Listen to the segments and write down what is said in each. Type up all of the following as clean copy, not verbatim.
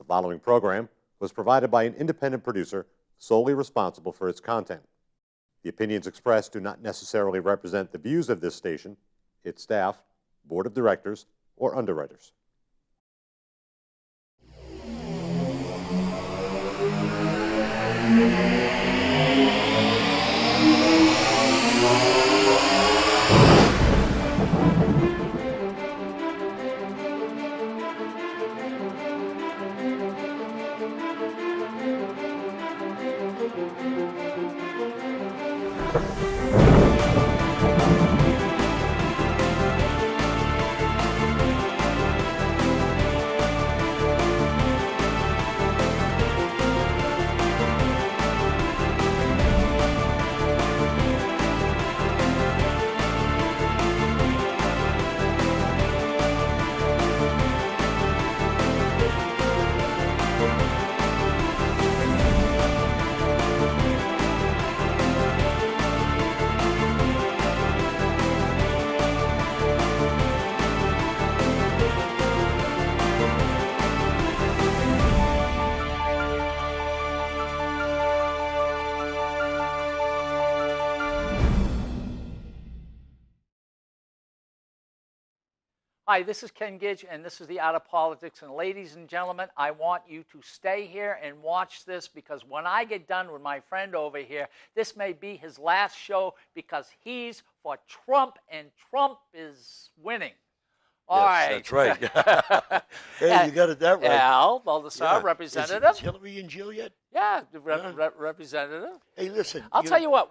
following program was provided by an independent producer solely responsible for its content. The opinions expressed do not necessarily represent the views of this station, its staff, board of directors, or underwriters. Hi, this is Ken Gidge, and this is The Art of Politics. And ladies and gentlemen, I want you to stay here and watch this, because when I get done with my friend over here, this may be his last show, because he's for Trump, and Trump is winning. All right. That's right. Hey, you got it that right. Al Baldessar, representative. Is Hillary in jail yet? Yeah, representative. Hey, listen. I'll tell you what.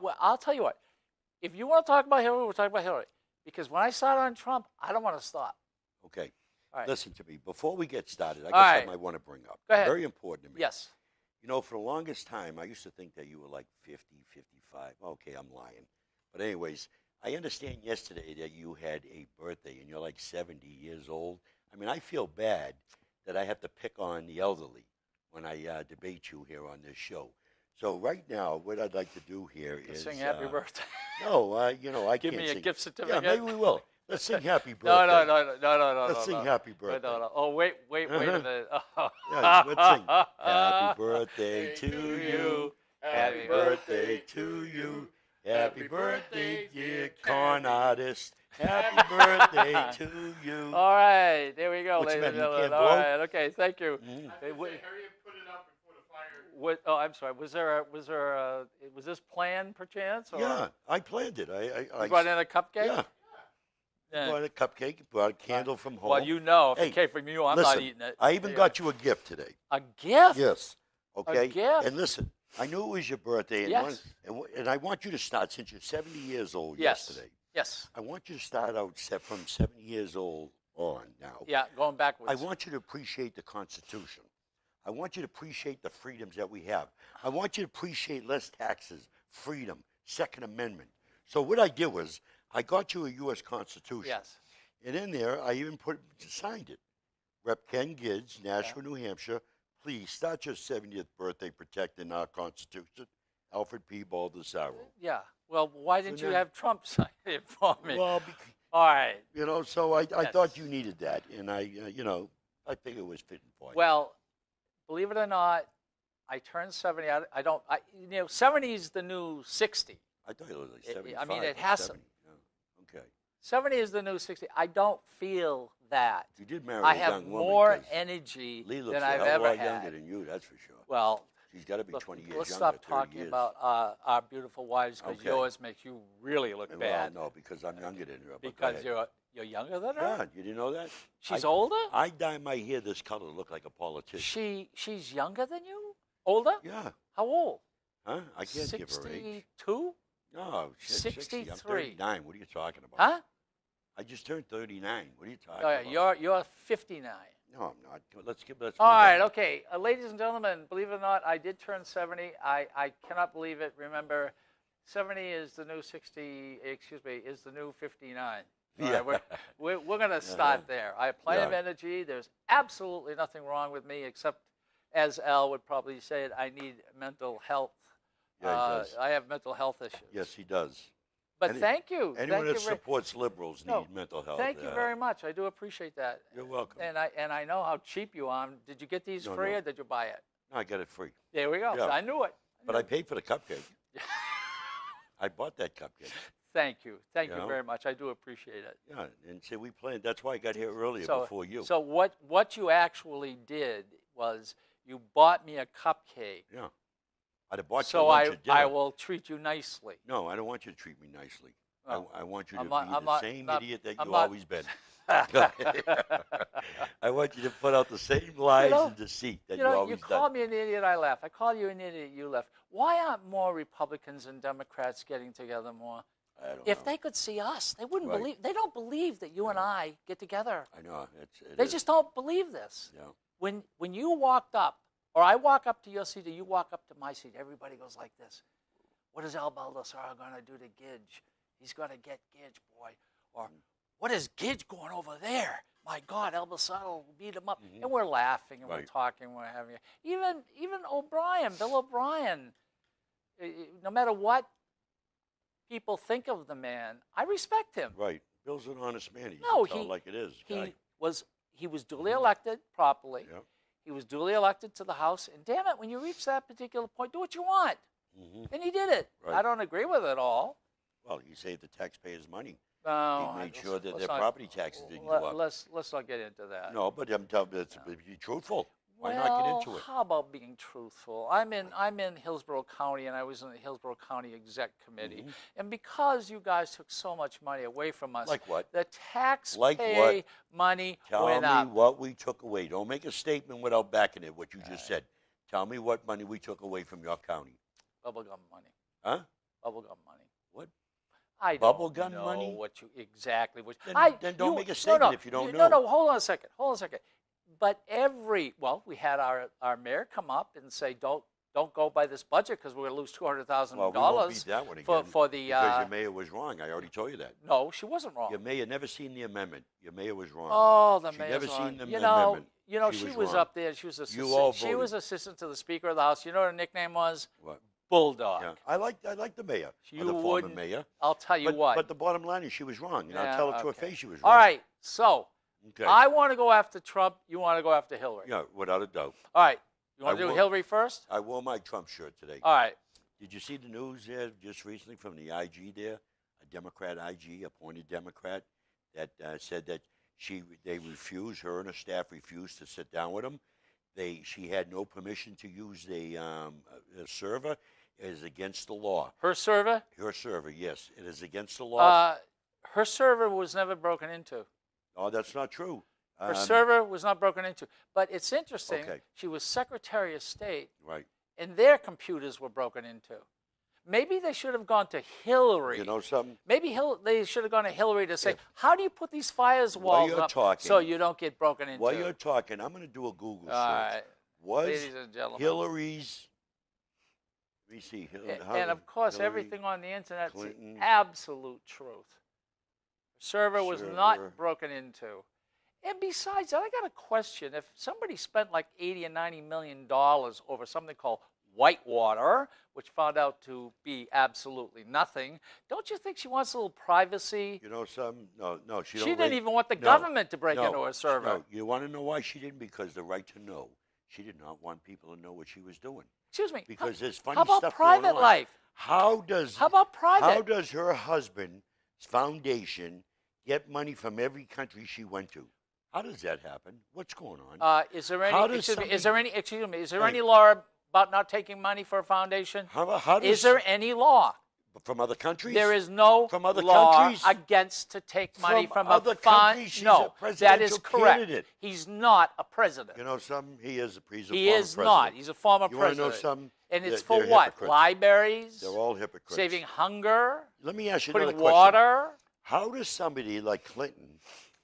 If you want to talk about Hillary, we'll talk about Hillary. Because when I start on Trump, I don't want to stop. Okay. All right. Listen to me. Before we get started, I guess right. I might want to bring up. Go ahead. Very important to me. Yes. You know, for the longest time, I used to think that you were like 50, 55. Okay, I'm lying. But anyways, I understand yesterday that you had a birthday and you're like 70 years old. I mean, I feel bad that I have to pick on the elderly when I debate you here on this show. So right now, what I'd like to do here is sing happy birthday. No, you know, I Give can't me a sing. gift certificate. Yeah, maybe we will. Let's sing happy birthday. No. Let's sing happy birthday. No. Oh, wait a minute. Oh. Yeah, let's sing. Happy birthday to you. Happy birthday to you. Happy birthday, dear con artist. Happy birthday to you. All right, there we go, What's ladies and the matter, you gentlemen. can't All blow? right, okay, thank you. Mm. Oh, I'm sorry. Was this planned perchance? Or Yeah, I planned it. I you brought in a cupcake? Yeah. Brought a cupcake, brought a candle from home. Well, you know, if Hey, it came from you, I'm listen, not eating it. I even got you a gift today. A gift? Yes. Okay. A gift? And listen, I knew it was your birthday, and, Yes. and I want you to start, since you're 70 years old Yes. yesterday. Yes. I want you to start out from 70 years old on now. Yeah, going backwards. I want you to appreciate the Constitution. I want you to appreciate the freedoms that we have. I want you to appreciate less taxes, freedom, Second Amendment. So what I did was I got you a U.S. Constitution. Yes. And in there, I even signed it. Rep. Ken Gidge, Nashua, New Hampshire. Please start your 70th birthday protecting our Constitution. Alfred P. Baldessaro. Yeah. Well, why didn't you have Trump sign it for me? Well, all right. you know, so I thought you needed that, and I think it was fitting for you. Well, believe it or not, I turned 70. I don't. 70 is the new 60. I thought it was like 75. I mean, it or has 70. to. Yeah. Okay. 70 is the new 60. I don't feel that. You did marry I a have young woman. more energy Lee looks than a I've hell of a ever lot had. younger than you, that's for sure. Well, She's got to be look, 20 years let's younger. stop 30 talking years. about our beautiful wives, because Okay. yours makes you really look Well, bad. no, because I'm younger than her. But go Because ahead. you're younger than her. Yeah, you didn't know that? She's older. I dye my hair this color to look like a politician. She's younger than you. Older. Yeah. How old? Huh? I can't give her age. 62. No, shit, 60. I'm 63. 39. What are you talking about? Huh? I just turned 39. What are you talking Oh, yeah, about? you're 59. No, I'm not. Let's All right, okay. Ladies and gentlemen, believe it or not, I did turn 70. I cannot believe it. Remember, 70 is the new 60, excuse me, is the new 59. All Yeah. right, we're going to start there. I have plenty of Yeah. energy. There's absolutely nothing wrong with me, except, as Al would probably say, I need mental health. Yeah, he does. I have mental health issues. Yes, he does. But Any- thank you. Anyone Thank that you very, supports liberals No, need mental health. thank you very much. I do appreciate that. You're welcome. And I know how cheap you are. Did you get these No, free no. or did you buy it? No, I got it free. There we go. Yeah. I knew it. But I paid for the cupcake. I bought that cupcake. Thank you. Thank You you know? very much. I do appreciate it. Yeah, and see, we planned. That's why I got here earlier So, before you. so what you actually did was you bought me a cupcake. Yeah. I'd have bought you So lunch or dinner. I will treat you nicely. No, I don't want you to treat me nicely. Oh. I want you to I'm not- be I'm the not- same not- idiot that I'm you've not- always been. I want you to put out the same lies know- and deceit that You know, always you done. call me an idiot, I laugh. I call you an idiot, you laugh. Why aren't more Republicans and Democrats getting together more? I don't If know. they could see us, they wouldn't Right. believe. They don't believe that you and I get together. I know. They just don't believe this. Yeah. When you walked up, or I walk up to your seat, or you walk up to my seat, everybody goes like this. What is Al Baldessaro going to do to Gidge? He's going to get Gidge, boy. Or what is Gidge going over there? My God, El Baldessaro will beat him up. And we're laughing and we're Right. talking. We're having even O'Brien, Bill O'Brien. No matter what people think of the man, I respect him. Right. Bill's an honest man. He No, can tell he- like it is. He guy. was duly elected properly. Yeah. He was duly elected to the House, and damn it, when you reach that particular point, do what you want. And he did it. Right. I don't agree with it all. Well, he saved the taxpayers money. No, He made let's- sure that let's their not- property taxes didn't go up. Let's not get into that. No, but I'm telling you, be truthful. Why well, not get into it? How about being truthful? I'm in Hillsborough County, and I was in the Hillsborough County Exec Committee. And because you guys took so much money away from us, Like what? the taxpayer Like what? money Tell went me up. what we took away. Don't make a statement without backing it, what you just said. Tell me what money we took away from your county. Bubblegum money. Huh? Bubblegum money. What? I Bubble don't gun know money? what you exactly. What, Then don't make a statement if you don't No, know. no, hold on a second. Hold on a second. But we had our mayor come up and say, don't go by this budget because we're going to lose $200,000 Well, we won't beat that one again. for the. Because your mayor was wrong. I already told you that. No, she wasn't wrong. Your mayor never seen the amendment. Your mayor was wrong. Oh, the She mayor's never wrong. seen the You know, amendment. she She was was up wrong. there. She was You all assistant. She was voted. assistant to the Speaker of the House. You know what her nickname was? What? Bulldog. Yeah. I like the mayor. You or the former wouldn't- mayor. I'll tell you what. But the bottom line is she was wrong. And Yeah, I'll tell her to her okay. face she was wrong. All right, so Okay. I want to go after Trump. You want to go after Hillary. Yeah, without a doubt. All right. You want I to do will- Hillary first? I wore my Trump shirt today. All right. Did you see the news there just recently from the IG there? A Democrat IG, appointed Democrat, that said that they refused, her and her staff refused to sit down with him. She had no permission to use a server. It is against the law. Her server? Her server, yes. It is against the law. Her server was never broken into. Oh, that's not true. Her server was not broken into. But it's interesting. Okay. She was Secretary of State, Right. and their computers were broken into. Maybe they should have gone to Hillary. You know something? Maybe they should have gone to Hillary to say, If- how do you put these firewalls While you're up talking- so you don't get broken into? While you're talking, I'm going to do a Google search. All right. Was Ladies and gentlemen. Hillary's, let me see. And of course, Hillary everything on the internet is Clinton the absolute truth. Her server was server. not broken into. And besides that, I got a question. If somebody spent like $80 or $90 million over something called Whitewater, which found out to be absolutely nothing, don't you think she wants a little privacy? You know something? No, she She don't. didn't even want the no, government to break no, into her server. No, you want to know why she didn't? Because the right to know. She did not want people to know what she was doing. Excuse me. Because there's funny how about stuff private going on. life? How about private? How does her husband's foundation get money from every country she went to? How does that happen? What's going on? Is there any? How does Excuse me. Is somebody- there any? Excuse me. Is there Hey. any law about not taking money for a foundation? How does Is there any law? from other countries? There is no From other law countries? against to take money From from other a fund. countries? She's No, a that is presidential correct. candidate. He's not a president. You know something? He is a he former is president. not. He's a former You want to president. know something? And it's They're for what? hypocrites. Libraries, They're all hypocrites. saving hunger, Let me ask you putting another question. water. How does somebody like Clinton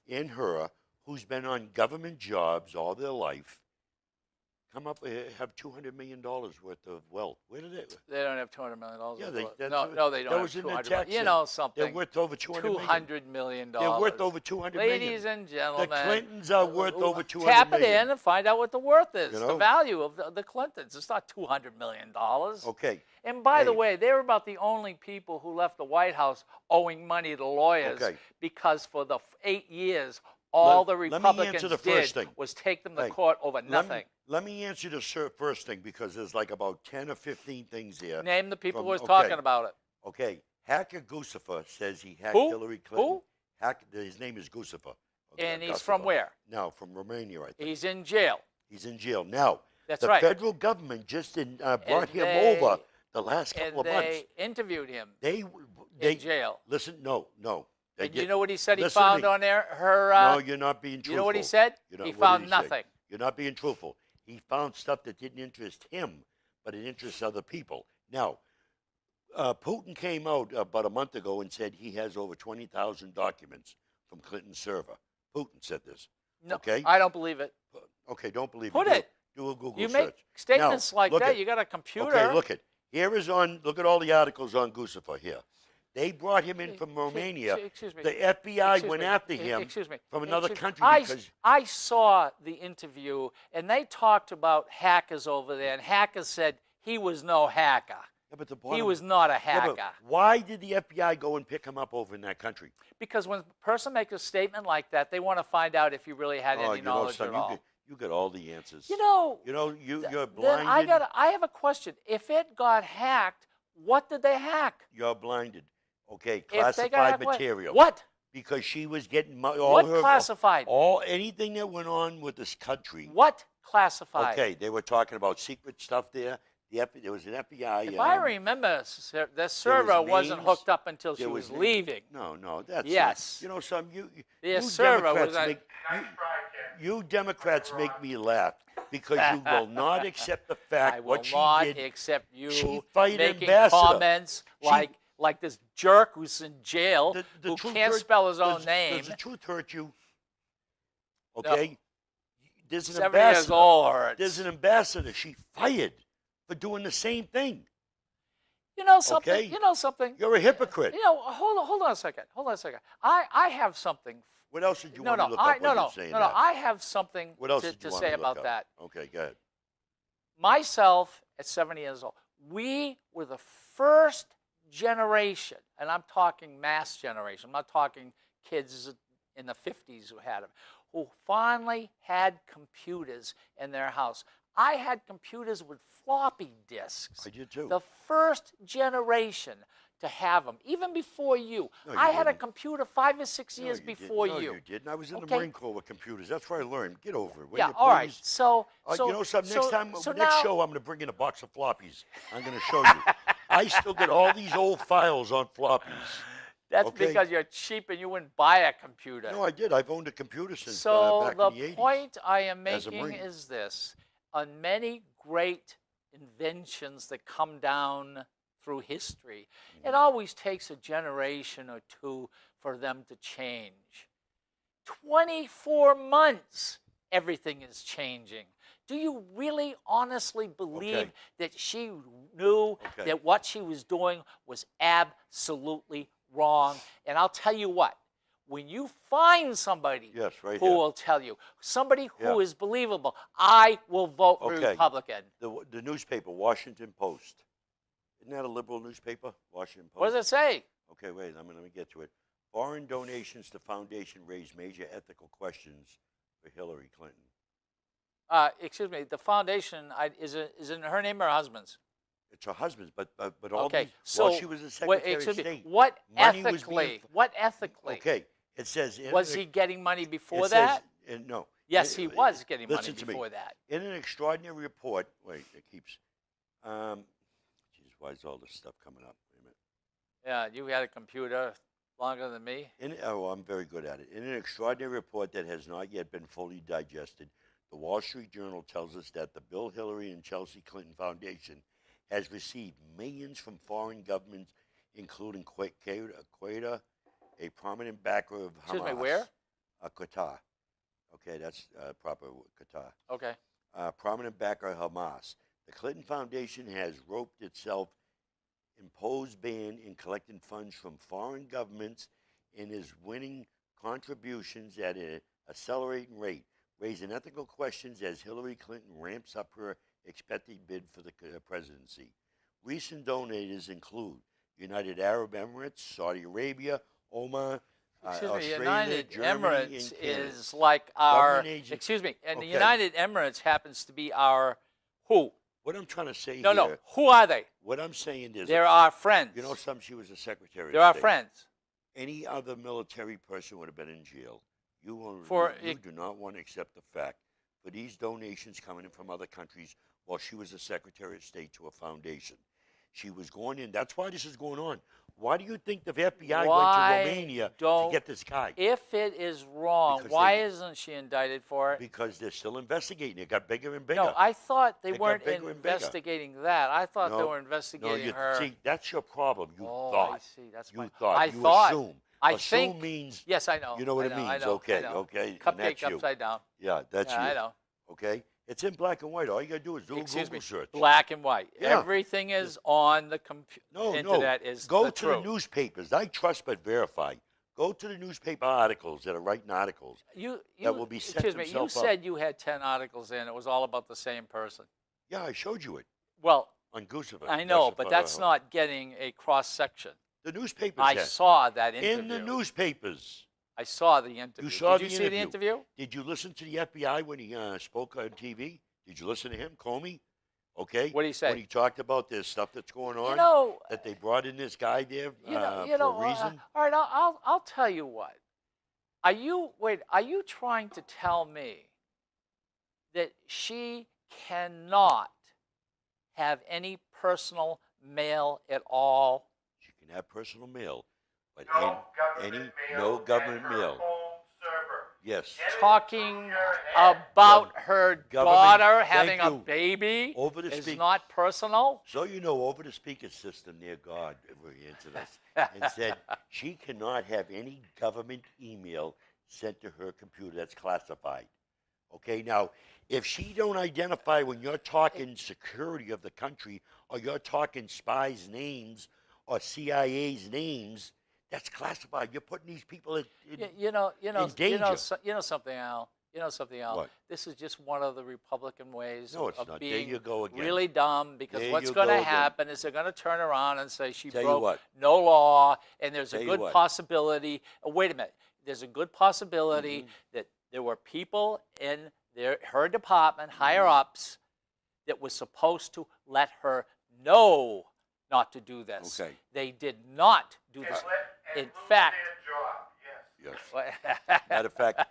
and her, who's been on government jobs all their life, come up have $200 million worth of wealth. Where did they? They don't have $200 million. Yeah, no, they don't that have was in the 200 text. You know They're something. worth over $200 million. $200 million. They're worth over $200 million. Ladies and gentlemen. The Clintons are worth over $200 Tap it million. in and find out what the worth is, You the know? value of the Clintons. It's not $200 million. Okay. And by the Hey. way, they're about the only people who left the White House owing money to lawyers Okay. because for the 8 years, all the let me Republicans answer the did first thing. was take them to Hey, court over nothing. Let me answer the first thing because there's like about 10 or 15 things here. Name the people from- who was okay. talking about it. Okay. Hacker Guccifer says he hacked Who? Hillary Clinton. Who? His name is Guccifer. Okay, And he's Guccifer. from where? No, from Romania, I think. He's in jail. He's in jail. Now, That's the right. federal government just brought him they- over the last And couple of months. they interviewed him They in jail. listen. No. They And you know what he said he listen to found me. on there? No, you're not being truthful. You know what he said? You're not- He what did found he say? nothing. You're not being truthful. He found stuff that didn't interest him, but it interests other people. Now, Putin came out about a month ago and said he has over 20,000 documents from Clinton's server. Putin said this. No, Okay. I don't believe it. Okay, don't believe Put me. it. Do a Google You search. make statements Now, like look that. at- You got a computer. Okay, look at look at all the articles on Guccifer here. They brought him in from Romania. Excuse me. The FBI Excuse went me. after him Excuse me. from another Excuse me. country because I saw the interview, and they talked about hackers over there, and hackers said he was no hacker. yeah, but the He bottom, was not a yeah, but hacker. why did the FBI go and pick him up over in that country? Because when a person makes a statement like that, they want to find out if he really had any you know, knowledge son, at all. you got all the answers. You're You're then blinded. I have a question. If it got hacked, what did they hack? You're blinded. Okay, If they got classified hacked, material. What? Because she was getting all What her classified? anything that went on with this country. What classified? Okay, they were talking about secret stuff there. There was an FBI. If I remember, the server wasn't names, hooked up until she there was was leaving. No, that's Yes. You know, some you server Democrats was on- make you Democrats make me laugh because you will not accept the fact I will what she not did. accept you She fired making ambassador. comments like this jerk who's in jail The who truth can't hurt- spell his own does- name. Does the truth hurt you? Okay. There's an 70 years ambassador. old hurts. There's an ambassador she fired for doing the same thing. You know something? Okay. You know something? You're a hypocrite. You know, hold on a second. Hold on a second. I have something. What else did you No, want no, to look up no, when no, you're saying no. that? I have something What else to did you say want to look about up? that. Okay, go ahead. Myself, at 70 years old, we were the first generation, and I'm talking mass generation. I'm not talking kids in the 50s who had them, who finally had computers in their house. I had computers with floppy disks. I did too. The first generation to have them, even before you. No, you I had a didn't. computer 5 or 6 No, years you didn't. before No, you. you didn't. I was in the Okay. Marine Corps with computers. That's where I learned. Get over it. will Yeah, you, all right. please? So, You know something? so- Next time, so next now- show, I'm going to bring in a box of floppies. I'm going to show you. I still get all these old files on floppies. That's Okay. because you're cheap and you wouldn't buy a computer. No, I did. I've owned a computer since So back the in the 80s. point I am as a making Marine. is this: on many great inventions that come down through history, Mm-hmm. it always takes a generation or two for them to change. 24 months, everything is changing. Do you really honestly believe Okay. that she knew Okay. that what she was doing was absolutely wrong? And I'll tell you what, when you find somebody Yes, right who here. will tell you, somebody who Yeah. is believable, I will vote Okay. Republican. The newspaper, Washington Post. Isn't that a liberal newspaper? Washington Post. What does it say? Okay, wait. Let me get to it. Foreign donations to foundation raise major ethical questions for Hillary Clinton. Excuse me, the foundation, is it in her name or her husband's? It's her husband's, but all Okay, these, so while she was a secretary excuse of me, state. what money was ethically? being- What ethically? Okay, it says in Was an- he getting money before it that? says, no. Yes, he was getting money listen to me. before that. In an extraordinary report, wait, it keeps. Geez, why is all this stuff coming up? Wait a minute. Yeah, you had a computer longer than me. I'm very good at it. In an extraordinary report that has not yet been fully digested, the Wall Street Journal tells us that the Bill Hillary and Chelsea Clinton Foundation has received millions from foreign governments, including Qatar, a prominent backer of Hamas. Excuse me, where? Qatar. Okay, that's proper Qatar. Okay. prominent backer of Hamas. The Clinton Foundation has roped itself imposed ban in collecting funds from foreign governments and is winning contributions at an accelerating rate, raising ethical questions as Hillary Clinton ramps up her expected bid for the presidency. Recent donors include United Arab Emirates, Saudi Arabia, Oman, Excuse me, Australia, United Germany, Emirates and Canada. is like our. Government agent- Excuse me, and the Okay. United Emirates happens to be our who? What I'm trying to say No, here, no. Who are they? what I'm saying is, They're our friends. you know, she was a secretary. They're of our State. friends. Any other military person would have been in jail. You it- do not want to accept the fact for these donations coming in from other countries while she was a Secretary of State to a foundation. She was going in. That's why this is going on. Why do you think the FBI Why went to Romania to don't- get this guy? If it is wrong, Because why they- isn't she indicted for it? Because they're still investigating. It got bigger and bigger. No, I thought they It got weren't bigger and bigger. investigating that. I thought they No, were no, investigating you her. see, that's your problem. You oh, thought. I see. That's You my. thought. I You thought. assume. I assume think. means. Yes, I know. You know what I it know, I means. know, Okay, I know. okay, and Cupcake that's you. upside down. Yeah, that's Yeah, you. I know. Okay? It's in black and white. All you got to do is do Excuse a me. Google search. Black and white. Yeah. Everything is on the No, internet. no. Is Go the to truth. the newspapers. I trust but verify. Go to the newspaper articles that are writing articles. You, that will be set excuse me. You themselves up. said you had 10 articles in. It was all about the same person. Yeah, I showed you it Well, on Goosever. I know, but that's not getting a cross section. The newspapers. I had. saw that interview. In the newspapers. I saw the interview. saw Did the you see the interview? Did you listen to the FBI when he spoke on TV? Did you listen to him, Comey? Okay. What did he say? When he talked about this stuff that's going on, You know, that they brought in this guy there for a reason. all right, I'll tell you what. Are you trying to tell me that she cannot have any personal mail at all? She can have personal mail, but No government mail. Yes. Talking about her government- daughter thank having a you. baby Over the is speak- not personal? So you know, over the speaker system near God answered us and said she cannot have any government email sent to her computer that's classified. Okay, now if she don't identify when you're talking security of the country or you're talking spies' names or CIA's names, that's classified. You're putting these people in You know danger. something, Al. You know something else. What? This is just one of the Republican ways No, it's of not. There being you go again. really dumb, because There what's you going go to again. happen is they're going to turn around and say she Tell you broke what. no law, and there's Tell a you good what. possibility. Wait a minute. There's a good possibility Mm-hmm. that there were people in her department, higher Mm-hmm. ups, that was supposed to let her know not to do this. Okay. They did not do this. In fact, Yes. What- Matter of fact,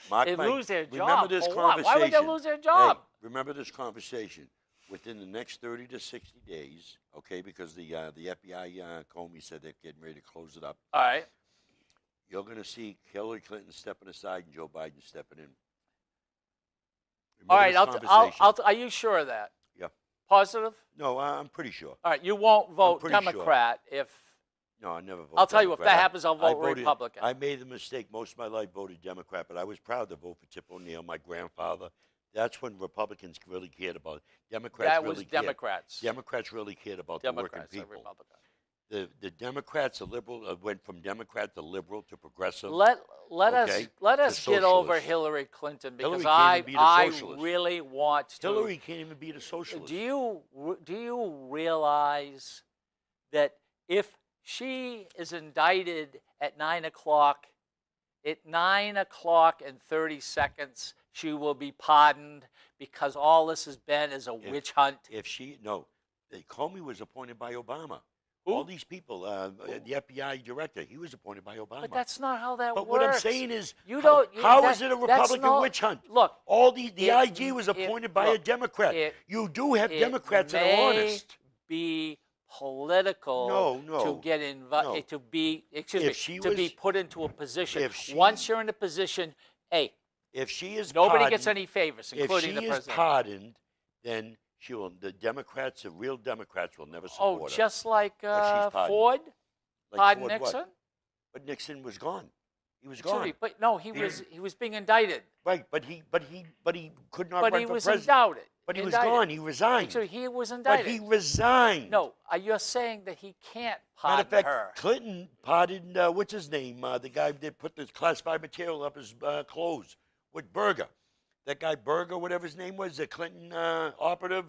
Mark They my- lose their remember job. this For what? Why would they conversation. lose their job? Hey, remember this conversation. Within the next 30 to 60 days, okay, because the FBI, Comey said they're getting ready to close it up, All right. you're going to see Hillary Clinton stepping aside and Joe Biden stepping in. All Remember right. this I'll, conversation? are you sure of that? Yeah. Positive? No, I'm pretty sure. All right. You won't vote pretty sure. Democrat if. No, I never voted I'll tell you, if Democrat. that happens, I'll vote voted- Republican. I made the mistake. Most of my life voted Democrat, but I was proud to vote for Tip O'Neill, my grandfather. That's when Republicans really cared about it. Democrats That really was cared. Democrats. Democrats really cared about Democrats the are working people. Republican. The Democrats, the liberal, went from Democrat to liberal to progressive. Let Okay, us to get over socialist. Hillary Clinton, because Hillary can't even be the I socialist. really want to. Hillary can't even be the socialist. Do you realize that if she is indicted at 9 o'clock, at 9 o'clock and 30 seconds, she will be pardoned, because all this has been is a witch hunt? If she Comey was appointed by Obama. Who? All these people, the FBI director, he was appointed by Obama. But that's not how that But works. what I'm saying is, You how, don't- you- how that- is it a that's Republican not- witch hunt? Look, All the it- IG was appointed by a look, Democrat. it- You do have it Democrats that may are honest. be political No. to get No. to be excuse If me she to be was- put into a position. if she- Once you're in a position, hey, If she is nobody pardoned, gets any favors, if including she the is president. pardoned, then the Democrats, the real Democrats, will never support Oh, her. just like she's pardoned. Ford, Like pardon Ford what? Nixon. But Nixon was gone. He was Excuse gone. me, but no, he was being indicted. Right, but he could not But run he for was president. indicted. But he was Indicted. gone. He resigned. So he was But indicted. he resigned. No, you're saying that he can't Matter pardon of fact, her. Clinton pardoned, what's his name? The guy that put the classified material up his clothes with Berger. That guy Berger, whatever his name was, the Clinton operative.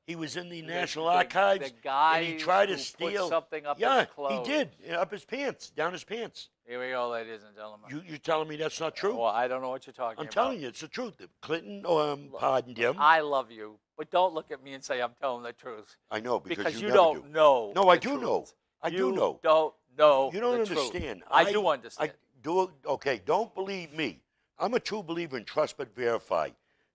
He was in the National Archives. The guy and he tried to who steal put something up Yeah, his clothes. he did. Up his pants, down his pants. Here we go, ladies and gentlemen. You telling me that's not true? Well, I don't know what you're talking I'm about. telling you, it's the truth. Clinton pardoned him. I love you, but don't look at me and say I'm telling the truth. I know because you you never don't do. know. No, I the do truth. know. I You do know. don't know. You don't the truth. understand. I do understand. Okay, don't believe me. I'm a true believer in trust but verify.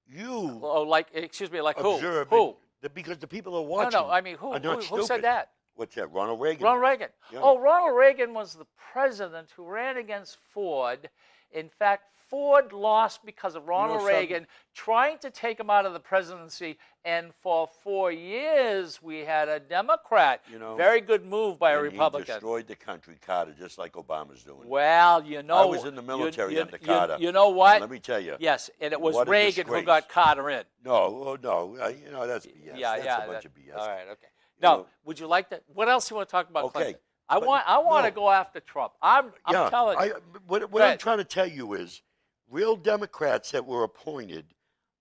You Oh, like, excuse me, like who? observe Who? because the people are watching. No, I mean, who? are not Who said stupid. that? What's that? Ronald Reagan. Ronald Reagan. Yeah. Oh, Ronald Reagan was the president who ran against Ford. In fact, Ford lost because of Ronald something? Reagan trying to take him out of the presidency. And for 4 years, we had a Democrat. You know, very good move by a And Republican. He destroyed the country, Carter, just like Obama's doing. Well, you know, I was in the military under Carter. You know what? Let me tell you. Yes, and it was What a Reagan who disgrace. got Carter in. No, that's BS. Yeah, that's yeah. a bunch of BS. All right, okay. You Now, know- would you like to? What else you want to talk about? Okay, Clinton? but I want to no. go after Trump. I'm telling you. What Go I'm ahead. trying to tell you is, real Democrats that were appointed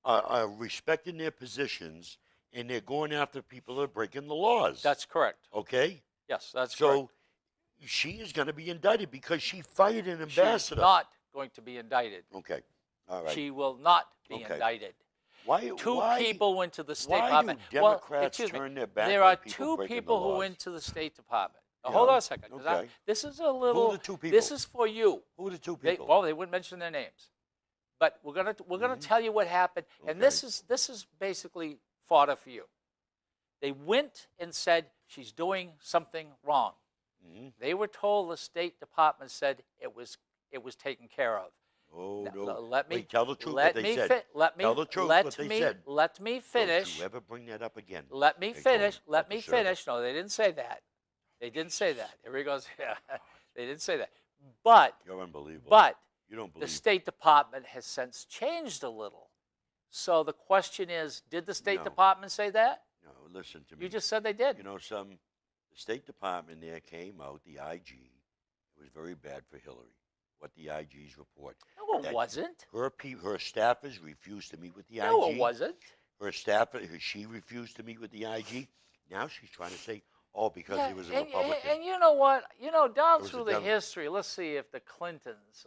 are respecting their positions, and they're going after people that are breaking the laws. That's correct. okay. Yes, that's So correct. she is going to be indicted because she fired an She's ambassador. not going to be indicted. Okay. All right. She will not be Okay. indicted. Why? Two people went to the State why do Department. Democrats excuse me. turn their back There on are people two breaking the people who laws? went to the State Department. Now, Yeah, hold on a second. 'cause okay. this is a little. Who are the two people? This is for you. Who are the two They, people? well, they wouldn't mention their names, but we're gonna tell you what happened, and this is basically fodder for you. They went and said she's doing something wrong. Mhm. They were told the State Department said it was taken care of. Oh Now, no! let me Wait, tell the truth let what me they said. fi- let me Tell the truth let what they me said. let me finish. Don't you ever bring that up again? Let me They told finish. him Let about the me server. finish. No, they didn't say that. They didn't say that. Here he goes. Yeah, they didn't say that. But You're unbelievable. but you don't the believe. State Department has since changed a little. So the question is, did the State No. Department say that? No, listen to me. You just said they did. You know, the State Department there came out. The IG. It was very bad for Hillary. What the IG's report. No, it that wasn't. Her staffers refused to meet with the No, IG. it wasn't. Her staffer, she refused to meet with the IG. Now she's trying to say, oh, because Yeah, he was a and, Republican. and you know what? You know, down It was through a the Dem- history, let's see if the Clintons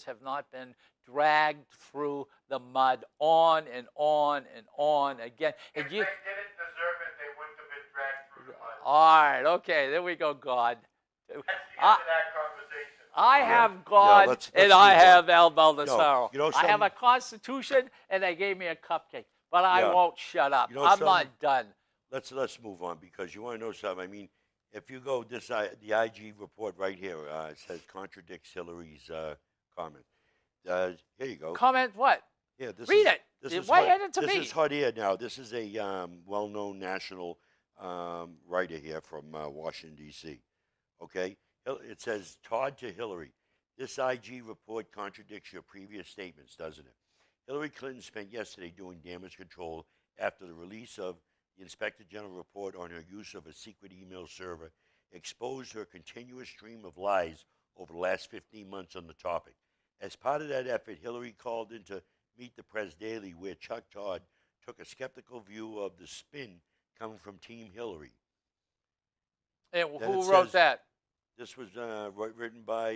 have not been dragged through the mud on and on and on again. And If you, they didn't deserve it, they wouldn't have been dragged through the mud. all right, okay, there we go, God. Let's get I- to that conversation. I Yeah. have God let's and move I on. have Al Baldessaro. you know I have a something? constitution and they gave me a cupcake, but I Yeah. won't shut up. You know I'm something? not done. Let's move on because you want to know something. I mean, if you go the IG report right here, it says contradicts Hillary's comment. Here you go. Comment what? Yeah, this Read is, it. This is Why hot, hand it to this me? is hot air now. This is a well-known national writer here from Washington D.C. Okay, it says Todd to Hillary. This IG report contradicts your previous statements, doesn't it? Hillary Clinton spent yesterday doing damage control after the release of the Inspector General report on her use of a secret email server exposed her continuous stream of lies over the last 15 months on the topic. As part of that effort, Hillary called into Meet the Press Daily, where Chuck Todd took a skeptical view of the spin coming from Team Hillary. And Then who it wrote says- that? This was written by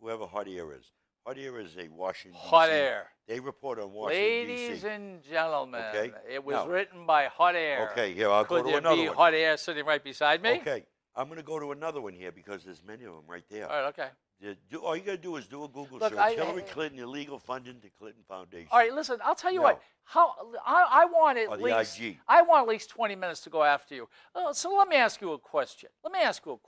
whoever Hot Air is. Hot Air is a Washington, Hot D.C. Air. They report on Washington, Ladies D.C. and gentlemen, Okay. it was Now- written by Hot Air. Okay, here, I'll Could go to there another be one. Hot Air sitting right beside me? Okay, I'm going to go to another one here because there's many of them right there. All right, okay. All you got to do is do a Google Look, search. Hillary Clinton illegal funding to Clinton Foundation. All right, listen, I'll tell you No. what. I want Or at the least IG. I want at least 20 minutes to go after you. So let me ask you a question.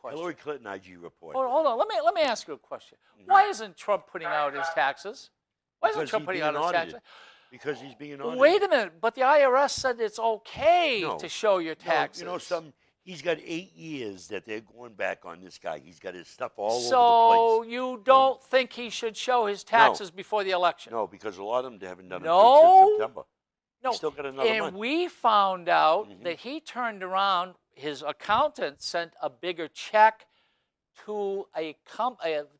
Hillary Clinton IG report. Hold on. Let me ask you a question. Why isn't Trump putting out his taxes? Why isn't Because Trump he's putting being out his audited. taxes? Because he's being audited. Wait a minute, but the IRS said it's okay No. to show your No, taxes. you know something? He's got 8 years that they're going back on this guy. He's got his stuff all over the So place. you don't think he should show his taxes before the election? No, because a lot of them haven't done it No. since September. No. He's still got another And month. we found out Mhm. that he turned around, his accountant sent a bigger check to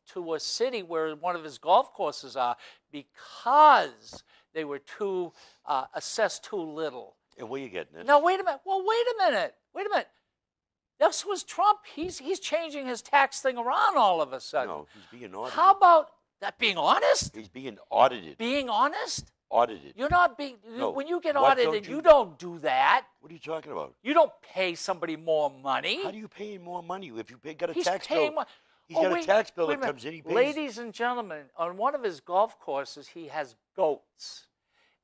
to a city where one of his golf courses are because they were assessed too little. And where you getting this? Now wait a minute. Well, wait a minute. Wait a minute. This was Trump. He's changing his tax thing around all of a sudden. No, he's being audited. How about that being honest? He's being audited. Being honest? Audited. You're not being No. when you get What don't audited, you- you don't do that. What are you talking about? You don't pay somebody more money. How do you pay him more money if you got a He's tax paying bill? more. He's got a tax bill wait a that minute. comes in. He pays. Ladies and gentlemen, on one of his golf courses, he has goats.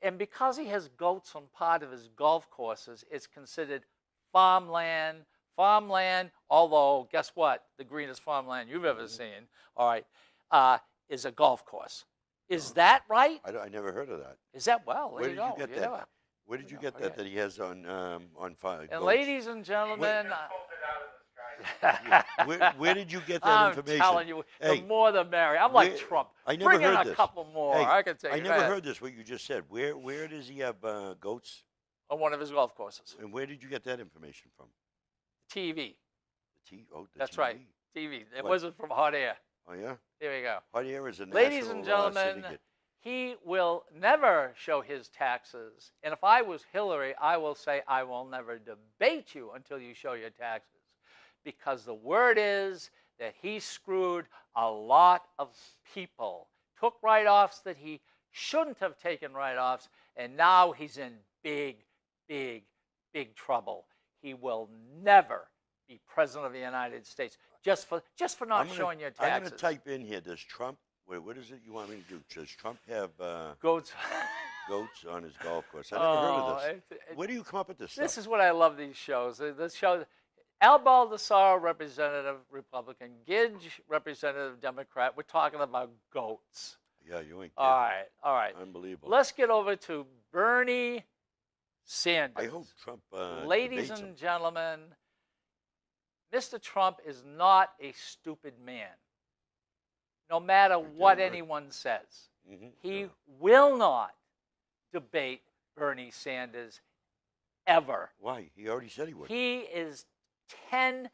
And because he has goats on part of his golf courses, it's considered farmland. Farmland, although, guess what? The greenest farmland you've ever seen, all right, is a golf course. Is that right? I never heard of that. Is that, well, there Where you did go. you get You that? never- Where did you No, get okay. that he has on fire? And ladies and gentlemen, Pulled it out of the sky. Where did you get that I'm information? telling you, Hey, the more the merrier. I'm like where- Trump. I never Bring in heard a this. couple more. Hey, I can take I it. never heard this. What you just said. Where does he have goats? On one of his golf courses. And where did you get that information from? TV. The the That's TV? right. TV. It What? wasn't from hot air. Oh yeah. There we go. Hot air is a Ladies national, and gentlemen, syndicate. he will never show his taxes. And if I was Hillary, I will say I will never debate you until you show your taxes. Because the word is that he screwed a lot of people, took write-offs that he shouldn't have taken write-offs, and now he's in big, big, big trouble. He will never be president of the United States just for not I'm gonna- showing your I'm taxes. going to type in here. Does Trump? What is it you want me to do? Does Trump have Goats. goats on his golf course? I never heard of this. it- Where do you come up with this This stuff? is what I love these shows. This show, Al Baldessaro, Representative Republican, Gidge, Representative Democrat. We're talking about goats. Yeah, you ain't All kidding. right, all right. Unbelievable. Let's get over to Bernie Sanders. I hope Trump Ladies debates and him. gentlemen, Mr. Trump is not a stupid man, no matter what right. anyone says. Mhm. He will not debate Bernie Sanders ever. Why? He already said he would. He is 10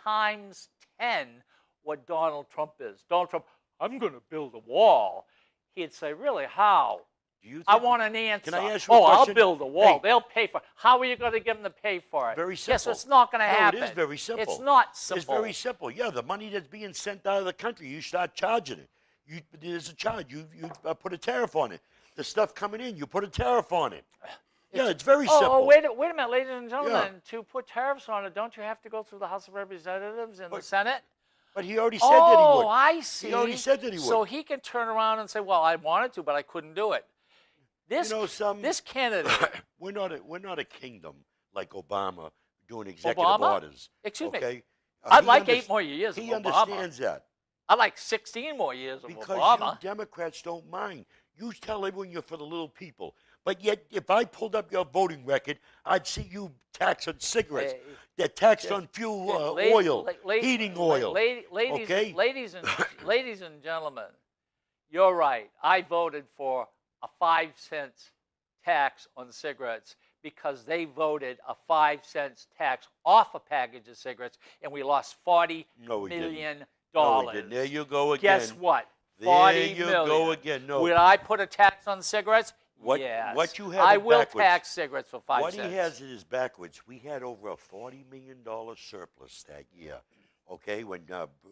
times 10 what Donald Trump is. Donald Trump, I'm going to build a wall. He'd say, really, how? Do you? I think- want an answer. Can I ask you a Oh, I'll question? build a wall. Hey. They'll pay for it. How are you going to get them to pay for it? Very Yes, simple. it's not going to No, happen. it is very simple. It's not simple. It's very simple. Yeah, the money that's being sent out of the country, you start charging it. There's a charge. You put a tariff on it. The stuff coming in, you put a tariff on it. Yeah, it's very simple. Oh, wait a minute, ladies and gentlemen. To put tariffs on it, don't you have to go through the House of Representatives and the But- Senate? But he already said that he would. Oh, I see. He already said that he would. So he can turn around and say, well, I wanted to, but I couldn't do it. This, You know, this candidate, we're not a kingdom like Obama doing executive Obama? orders. Excuse me. Okay? I'd He like underst- 8 more years of He Obama. understands that. I'd like 16 more years of Because Obama. you Democrats don't mind. You tell everyone you're for the little people. But yet, if I pulled up your voting record, I'd see you tax on cigarettes. Hey, They're taxed yeah, on fuel, Yeah, oil, heating oil. ladies, okay? ladies and gentlemen, you're right. I voted for a 5-cent tax on cigarettes because they voted a 5-cent tax off a package of cigarettes, and we lost $40 No, we didn't. million. No, we didn't. There you go again. Guess what? There 40 you million. go again. No. Would I put a tax on cigarettes? What- Yes. what you have I it will backwards. tax cigarettes for 5 What cents. he has it is backwards. We had over a $40 million surplus that year, okay, when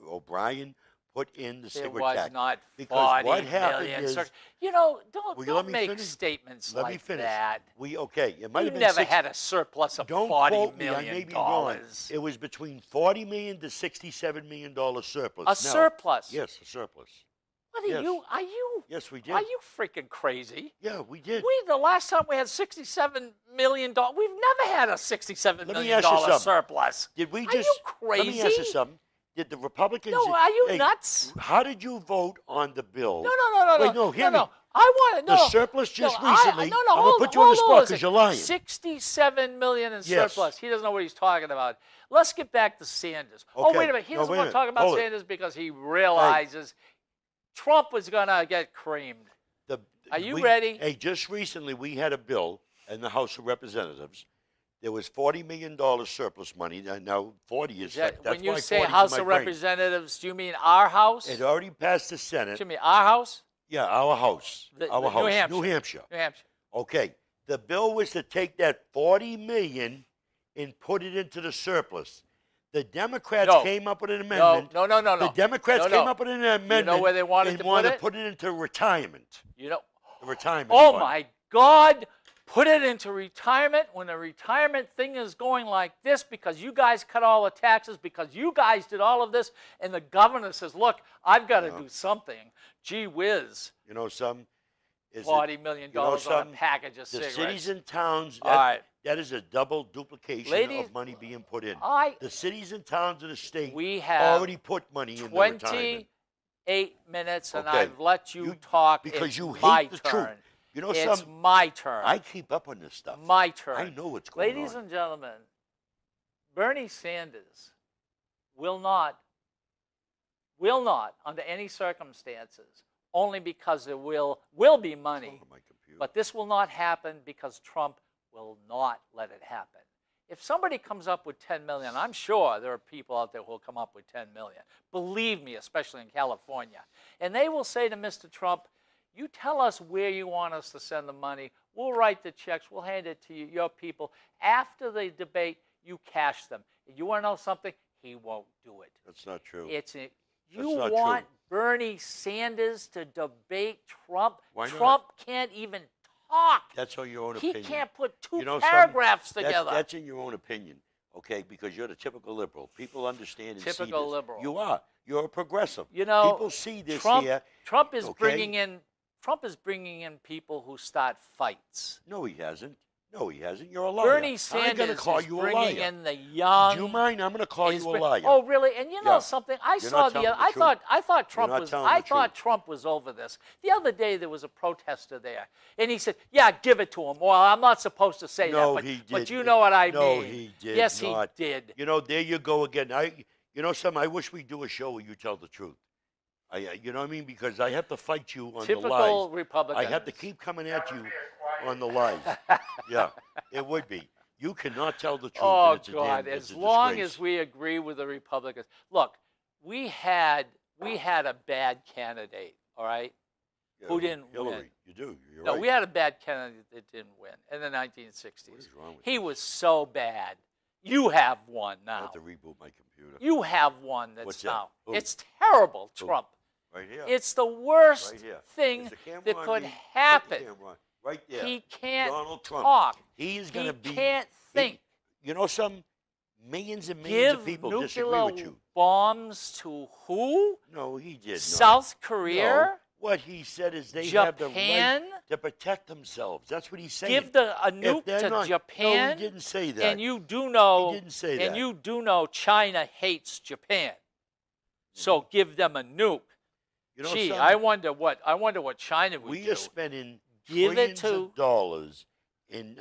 O'Brien put in the It cigarette was tax. not Because 40 what happened million. is- You know, don't, Will you let don't me make finish? statements Let like me finish. that. It might You have been never 60 had a surplus of Don't $40 quote me. I million. may be wrong. It was between $40 million to $67 million surplus. A Now- surplus? Yes, a surplus. What are yes. you? Are you? Yes, we did. Are you freaking crazy? Yeah, we did. The last time we had $67 million. We've never had a $67 Let me million ask you something. surplus. Did we Are just? you Let me ask you crazy? something. Did the Republicans? No, are you Hey, nuts? How did you vote on the bill? No. Wait, no, hear me. I want to know. The surplus just no, recently. No, I'm hold gonna put you on the spot on. because you're lying. 67 million in Yes. surplus. He doesn't know what he's talking about. Let's get back to Sanders. Oh, Okay. wait a minute. He No, doesn't wait a want to minute. talk about Hold it. Sanders because he realizes Trump was going to get creamed. Are you ready? Hey, just recently we had a bill in the House of Representatives. There was $40 million surplus money. Now 40 is that's When you why say 40's in House my of brain. Representatives, do you mean our house? It already passed the Senate. Do you mean our house? Yeah, our house. Our house. New Hampshire. New Hampshire. New Hampshire. Okay. The bill was to take that 40 million and put it into the surplus. The Democrats No. came up with an amendment. No. The Democrats No. came up with an amendment. You know where they wanted and to wanted put to it? put it into retirement. You know. The retirement. Oh, fund. my God. Put it into retirement when the retirement thing is going like this because you guys cut all the taxes, because you guys did all of this, and the governor says, look, I've got to do something. Gee whiz. You know some. Is $40 million on a package of the cigarettes. cities and towns. All right. That is a double duplication Ladies, of money being put in. I- The cities and towns of the state We have already put money in the retirement. 28 minutes, and Okay. I've let you talk. because It's you hate my the turn. truth. You know It's some. my turn. I keep up on this stuff. My turn. I know what's going Ladies on. and gentlemen, Bernie Sanders will not, under any circumstances, only because there will be money, Oh, my computer. but this will not happen because Trump will not let it happen. If somebody comes up with 10 million, I'm sure there are people out there who will come up with 10 million. Believe me, especially in California. And they will say to Mr. Trump, you tell us where you want us to send the money. We'll write the checks. We'll hand it to you, your people. After the debate, you cash them. You want to know something? He won't do it. That's not true. You not want true. Bernie Sanders to debate Trump? Why not? Trump can't even talk. That's all your own He opinion. can't put two You know, paragraphs that's, together. That's in your own opinion, okay? Because you're the typical liberal. People understand and see Typical this. liberal. You are. You're a progressive. You know, people see this Trump, here. Trump is okay? Trump is bringing in people who start fights. No, he hasn't. No, he hasn't. You're a liar. Bernie I'm going Sanders to call is you a bringing liar. in the young. Do you mind? I'm going to call He's you a bring- liar. Oh, really? And you know Yeah. something? I You're saw not telling the I truth. thought Trump not was. telling I the thought truth. Trump was over this. The other day there was a protester there, and he said, "Yeah, give it to him." Well, I'm not supposed to say No, that, he but did. you know what I No, mean. he did Yes, not. he did. You know, there you go again. You know something? I wish we do a show where you tell the truth. You know what I mean? Because I have to fight you on the Typical lies. Republican. I have to keep coming at you on the lies. Yeah, it would be. You cannot tell the truth. Oh, and it's a God, damn, it's as a long disgrace. as we agree with the Republicans. Look, we had a bad candidate, all right? Yeah, who didn't Hillary. win. You do. You're No, right. we had a bad candidate that didn't win in the 1960s. What is wrong with He was so bad. You have one I now. have to reboot my computer. You have one that's What's that? now. Who? It's terrible, Who? Trump. Right here. It's the worst right here. thing Is the camera that on could me? Put the happen. camera on. Right there. He can't Donald Trump. talk. He is going He to be. can't think. You know, some millions and millions Give of people disagree nuclear with you. bombs to who? No, he did not. South Korea? No. What he said is they have the Japan? right to protect themselves. That's what he's saying. Give a If nuke they're to not- Japan? No, he didn't say that. And you do know, He didn't say and that. you do know China hates Japan. So give them a nuke. You know Gee, something? I wonder what China would we do. are spending Give it trillions to- of dollars in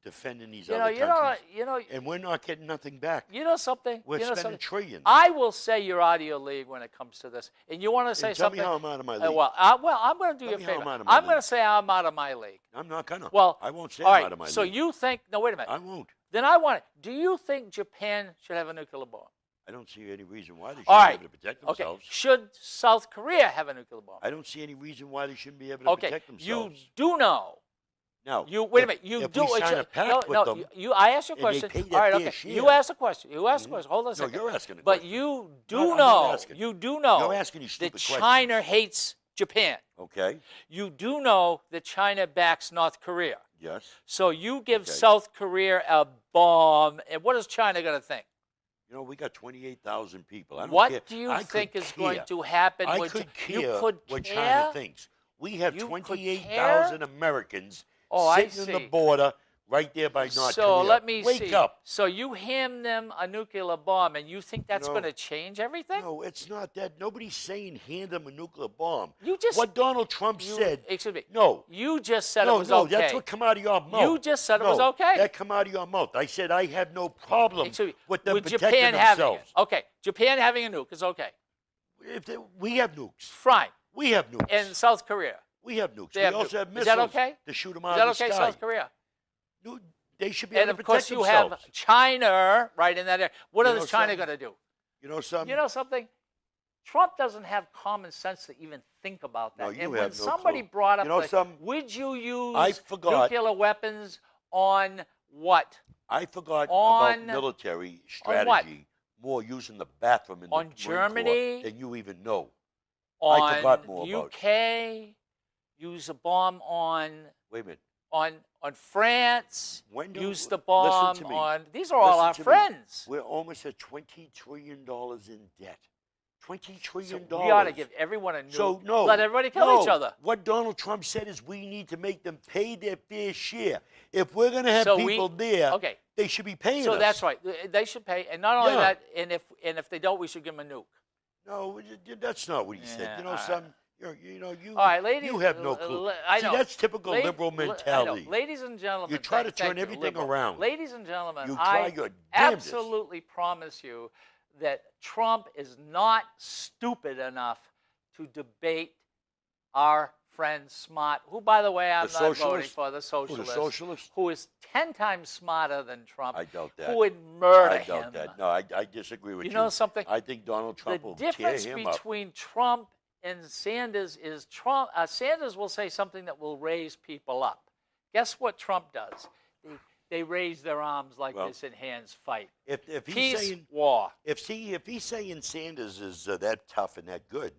defending these You know, other you know, countries, you know, and we're not getting nothing back. you know something. We're you know spending something? trillions. I will say you're out of your league when it comes to this. And you want to say And tell something? me how I'm out of my league. Well, I'm going to do Tell you a me how favor. I'm out of my I'm going to league. say I'm out of my league. I'm not gonna. Well, I won't say all I'm right. out of my So league. you think? No, wait a minute. I won't. Then I want it. Do you think Japan should have a nuclear bomb? I don't see any reason why they shouldn't All be right. able to protect Okay. themselves. Should South Korea have a nuclear bomb? I don't see any reason why they shouldn't be able to Okay. protect You themselves. do know. Now, You wait a if- minute. You if do. we sign a pact with them, I asked you a and they question. pay All their right. fair Okay. share. You asked a question. You asked a question. Hold on a no, second. you're asking a But question. you do No, I'm not know. asking. You do know. You're asking these that stupid China questions. hates Japan. Okay. You do know that China backs North Korea. Yes. So you give Okay. South Korea a bomb, and what is China going to think? You know, we got 28,000 people. I don't What care. do you I could think is care. going to happen? I with could you care could what care? China thinks. We have You could 28,000 Americans Oh, I sitting on see. the border right there by North So Korea. let me Wake see. up. So you hand them a nuclear bomb, and you think that's No. going to change everything? No, it's not that. Nobody's saying hand them a nuclear bomb. You just what Donald Trump you- said. Excuse me. No. You just said No, it was no, okay. that's what come out of your mouth. You just said it was No, okay. That come out of your mouth. I said I have no problem Excuse me. with them With protecting Japan having themselves. it. Okay. Japan having a nuke is okay. We have nukes. Fine. We have nukes. And South Korea. we have nukes. They We have also nukes. have Is missiles that okay? to shoot them Is out that of the okay, sky. South Korea? No, they should be And able of to course, protect you themselves. have China right in that area. What You is know China something? going to do? You know something? You know something? Trump doesn't have common sense to even think about that. No, you and when have no somebody clue. brought up, You know the, something? would you use I forgot. nuclear weapons on what? I forgot On- about military on what? strategy more using the bathroom in the On Marine Germany? Corps than you even know. On I forgot more about it. UK? Use a bomb on Wait a minute. on France? When do- Use the listen bomb to me. on. These are all Listen our to me. friends. We're almost at $20 trillion in debt. $20 So trillion. we ought to give everyone a nuke. So no, Let everybody kill each no. other. What Donald Trump said is we need to make them pay their fair share. If we're going to have So people there, okay. they should be paying So us. that's right. They should pay, and not only Yeah. that, and if they don't, we should give them a nuke. No, that's not what he said. Yeah, You know, all right. son, you All right, ladies. you have no clue. I See, know. that's typical La- liberal I know. mentality. Ladies and gentlemen, You try to thank turn you, everything liberal. around. Ladies and gentlemen, You try I your damnedest. absolutely promise you that Trump is not stupid enough to debate our friend Smart, who, by the way, I'm The not voting socialist? for, the Who, socialist, the socialist? who is 10 times smarter than Trump, I doubt that. who would murder I doubt him. that. No, I disagree with you. You know something? I think Donald Trump The will tear difference him up. between Trump and Sanders is Sanders will say something that will raise people up. Guess what Trump does? They raise their arms like Well, this and hands fight. If he's Peace, saying war. if he's saying Sanders is that tough and that good,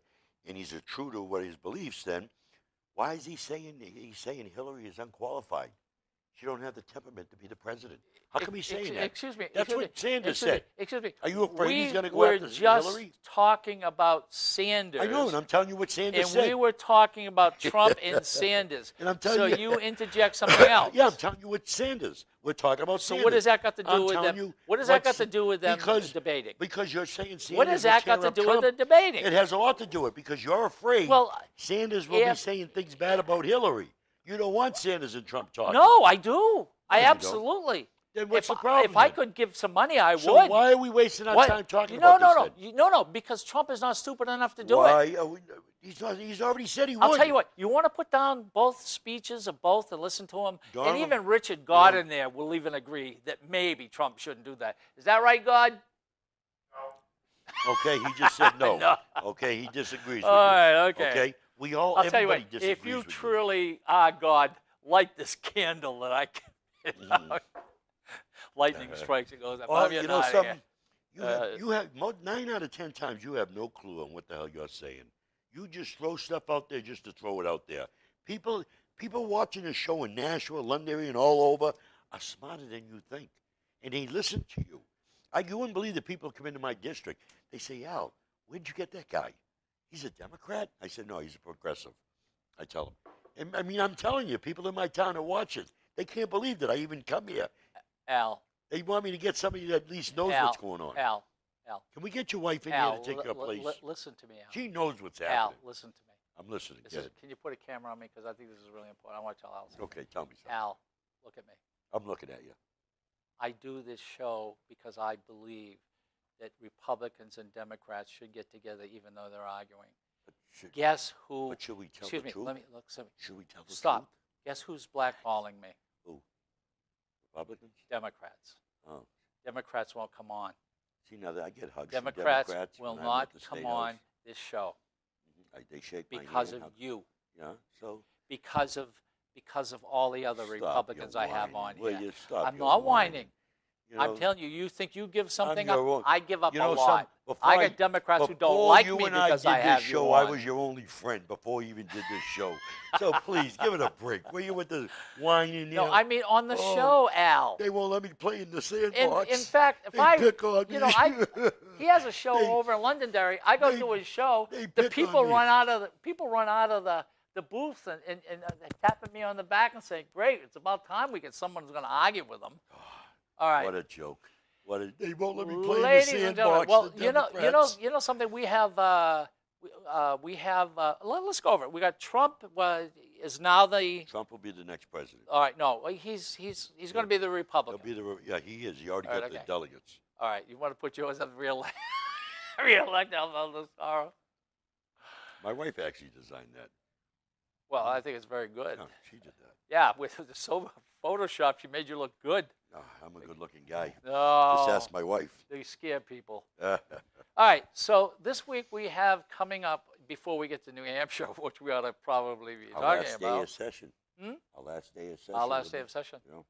and he's true to what his beliefs, then why is he's saying Hillary is unqualified? She don't have the temperament to be the president. How come he's saying that? Excuse me. That's excuse what me, Sanders excuse said. Me, excuse me. Are you afraid he's going to go We're after just Hillary? talking about Sanders. I know, and I'm telling you what Sanders and said. we were talking about Trump and Sanders. And I'm telling so you- you interject something else. Yeah, I'm telling you what Sanders. We're talking about So Sanders. what does that got to do I'm with telling them? you What does that got what's- to do with them because, debating? Because you're saying Sanders What does will that tear got to up do Trump. with the debating? It has a lot to do with it because you're afraid Well, Sanders will be if- saying things bad about Hillary. You don't want Sanders and Trump talking. No, I do. I you don't. absolutely. Then what's if, the problem? If I then? could give some money, I So would. why are we wasting our What? time talking no, about no, this? no, then? no, because Trump is not stupid enough to do why? it. He's already said he would. I'll tell you what. You want to put down both speeches of both and listen to them, and Donald- even Richard God in there will even agree that maybe Trump shouldn't do that. Is that right, God? Okay, he just said no. No. Okay, he disagrees with All you. right, okay. Okay, we all. I'll tell you what. everybody disagrees If you with truly are God, light this candle that I can. Lightning strikes, it goes up. Well, I'm you getting know outta something. here. You have 9 out of 10 times you have no clue on what the hell you're saying. You just throw stuff out there just to throw it out there. People watching the show in Nashville, Londonderry, and all over are smarter than you think, and they listen to you. You wouldn't believe the people come into my district. They say, Al, where'd you get that guy? He's a Democrat? I said, no, he's a progressive. I tell them. And, I mean, I'm telling you, people in my town are watching. They can't believe that I even come here. Al. They want me to get somebody that at least knows Al, what's going on. Al. Can we get your wife in Al, here to take your place? listen to me, Al. She knows what's Al, happening. listen to me. I'm listening. This Get is, it. can you put a camera on me? Because I think this is really important. I want to tell Al something. Okay, tell me something. Al, look at me. I'm looking at you. I do this show because I believe that Republicans and Democrats should get together even though they're arguing. Guess who? But should we tell Excuse the me. truth? Let me look. Should we tell the Stop. truth? Guess who's blackballing me? Who? Republicans? Democrats. Oh. Democrats won't come on. See, now that I get hugs from Democrats Democrats will when I'm not at the come State on House. this show They shake my because hand. of you. Yeah, so Because of all the other stop Republicans your I have on whining. Will here. you stop I'm your not whining. You I'm know, telling you, you think you give something your up? own- I give up you know a lot. before I got Democrats who don't before like you me and I because did I have this you show, on. I was your only friend before you even did this show. So please, give it a break. Were you with the whining? No, there? I mean on the Oh, show, Al. They won't let me play in the sandbox. In fact, if They I, pick on you me. know, he has a show They- over in Londonderry. I go they- to his show. they The pick people on me. run out of the the booth and tapping me on the back and saying, "Great, it's about time we get someone who's going to argue with them." All right. What a joke! They won't let me play Ladies in the and gentlemen, sandbox. well, the Democrats. you know something. We have let's go over it. We got Trump is now the. Trump will be the next president. All right, no, he's going to be the He'll Republican. be yeah, he is. He already All right, got the okay. delegates. All right, you want to put yours up re-elect Alfonso Sarro? My wife actually designed that. Well, I think it's very good. No, she did that. Yeah, with the Photoshop, she made you look good. No, I'm a good-looking guy. No, Just ask my wife. they scare people. Our All right, so this week we have coming up, before we get to New Hampshire, which we ought to probably be talking last day about. of session. Hmm? Our last day of session. Our last day of session. You know,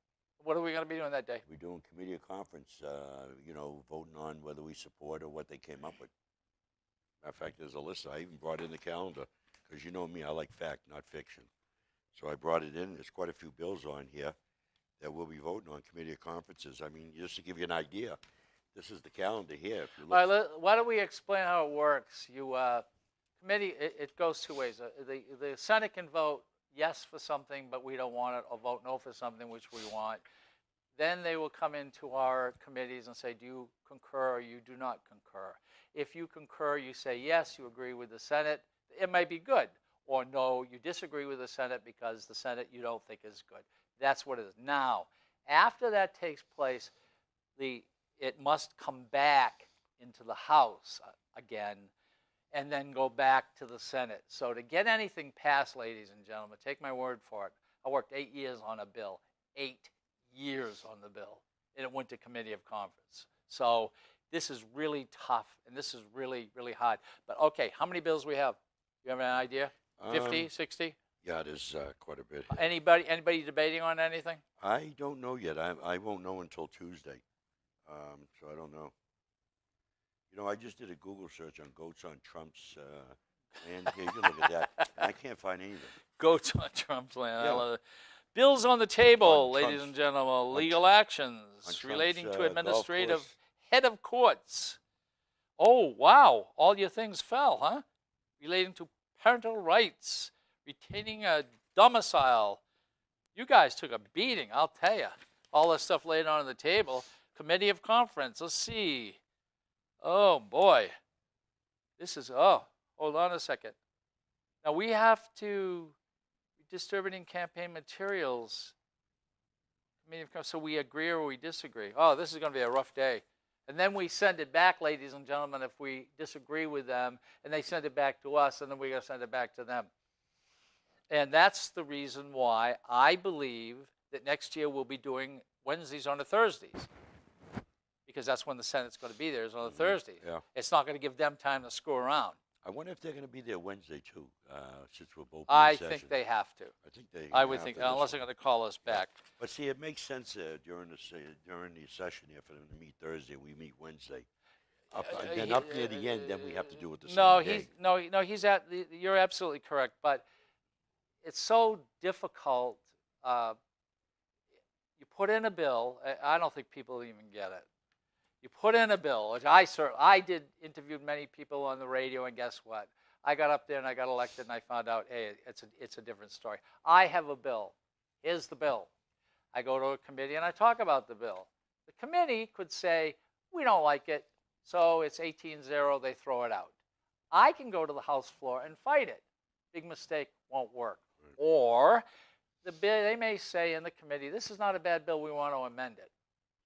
What are we going to be doing that day? we're doing committee of conference, voting on whether we support or what they came up with. Matter of fact, there's a list. I even brought in the calendar because you know me, I like fact, not fiction. So I brought it in. There's quite a few bills on here that we'll be voting on committee of conferences. I mean, just to give you an idea, this is the calendar here. If you look, All right, why don't we explain how it works? Committee, it goes two ways. The Senate can vote yes for something, but we don't want it, or vote no for something which we want. Then they will come into our committees and say, do you concur or you do not concur? If you concur, you say yes, you agree with the Senate, it might be good. Or no, you disagree with the Senate because the Senate you don't think is good. That's what it is. Now, after that takes place, it must come back into the House again and then go back to the Senate. So to get anything passed, ladies and gentlemen, take my word for it. I worked 8 years on a bill, 8 years on the bill, and it went to committee of conference. So this is really tough, and this is really, really hard. But okay, how many bills we have? You have an idea? 50, 60? yeah, there's quite a bit. Anybody debating on anything? I don't know yet. I won't know until Tuesday. So I don't know. You know, I just did a Google search on goats on Trump's land. Here, you can look at that. And I can't find anything. Goats on Trump's land. I Yeah. love it. Bills on the table, On ladies Trump's- and gentlemen. on Legal Trump's- actions on relating Trump's, to golf administrative course. head of courts. Oh, wow. All your things fell, huh? Relating to parental rights, retaining a domicile. You guys took a beating, I'll tell you. All this stuff laid on the table. Committee of conference. Let's see. Oh, boy. This is, hold on a second. Now, we have to distributing campaign materials. So we agree or we disagree. Oh, this is going to be a rough day. And then we send it back, ladies and gentlemen, if we disagree with them, and they send it back to us, and then we got to send it back to them. And that's the reason why I believe that next year we'll be doing Wednesdays on the Thursdays, because that's when the Senate's going to be there, is on a Thursday. Yeah. It's not going to give them time to screw around. I wonder if they're going to be there Wednesday too, since we're both in I session. think they have to. I think they. I would think, unless they're going to call us back. But see, it makes sense during the session here for them to meet Thursday. We meet Wednesday. And then up near the end, then we have to do it the No, same day. he's you're absolutely correct, but it's so difficult. You put in a bill. I don't think people even get it. You put in a bill, which I interviewed many people on the radio, and guess what? I got up there and I got elected, and I found out, hey, it's a different story. I have a bill. Here's the bill. I go to a committee and I talk about the bill. The committee could say, we don't like it, so it's 18-0, they throw it out. I can go to the House floor and fight it. Big mistake, won't work. Right. Or they may say in the committee, this is not a bad bill, we want to amend it.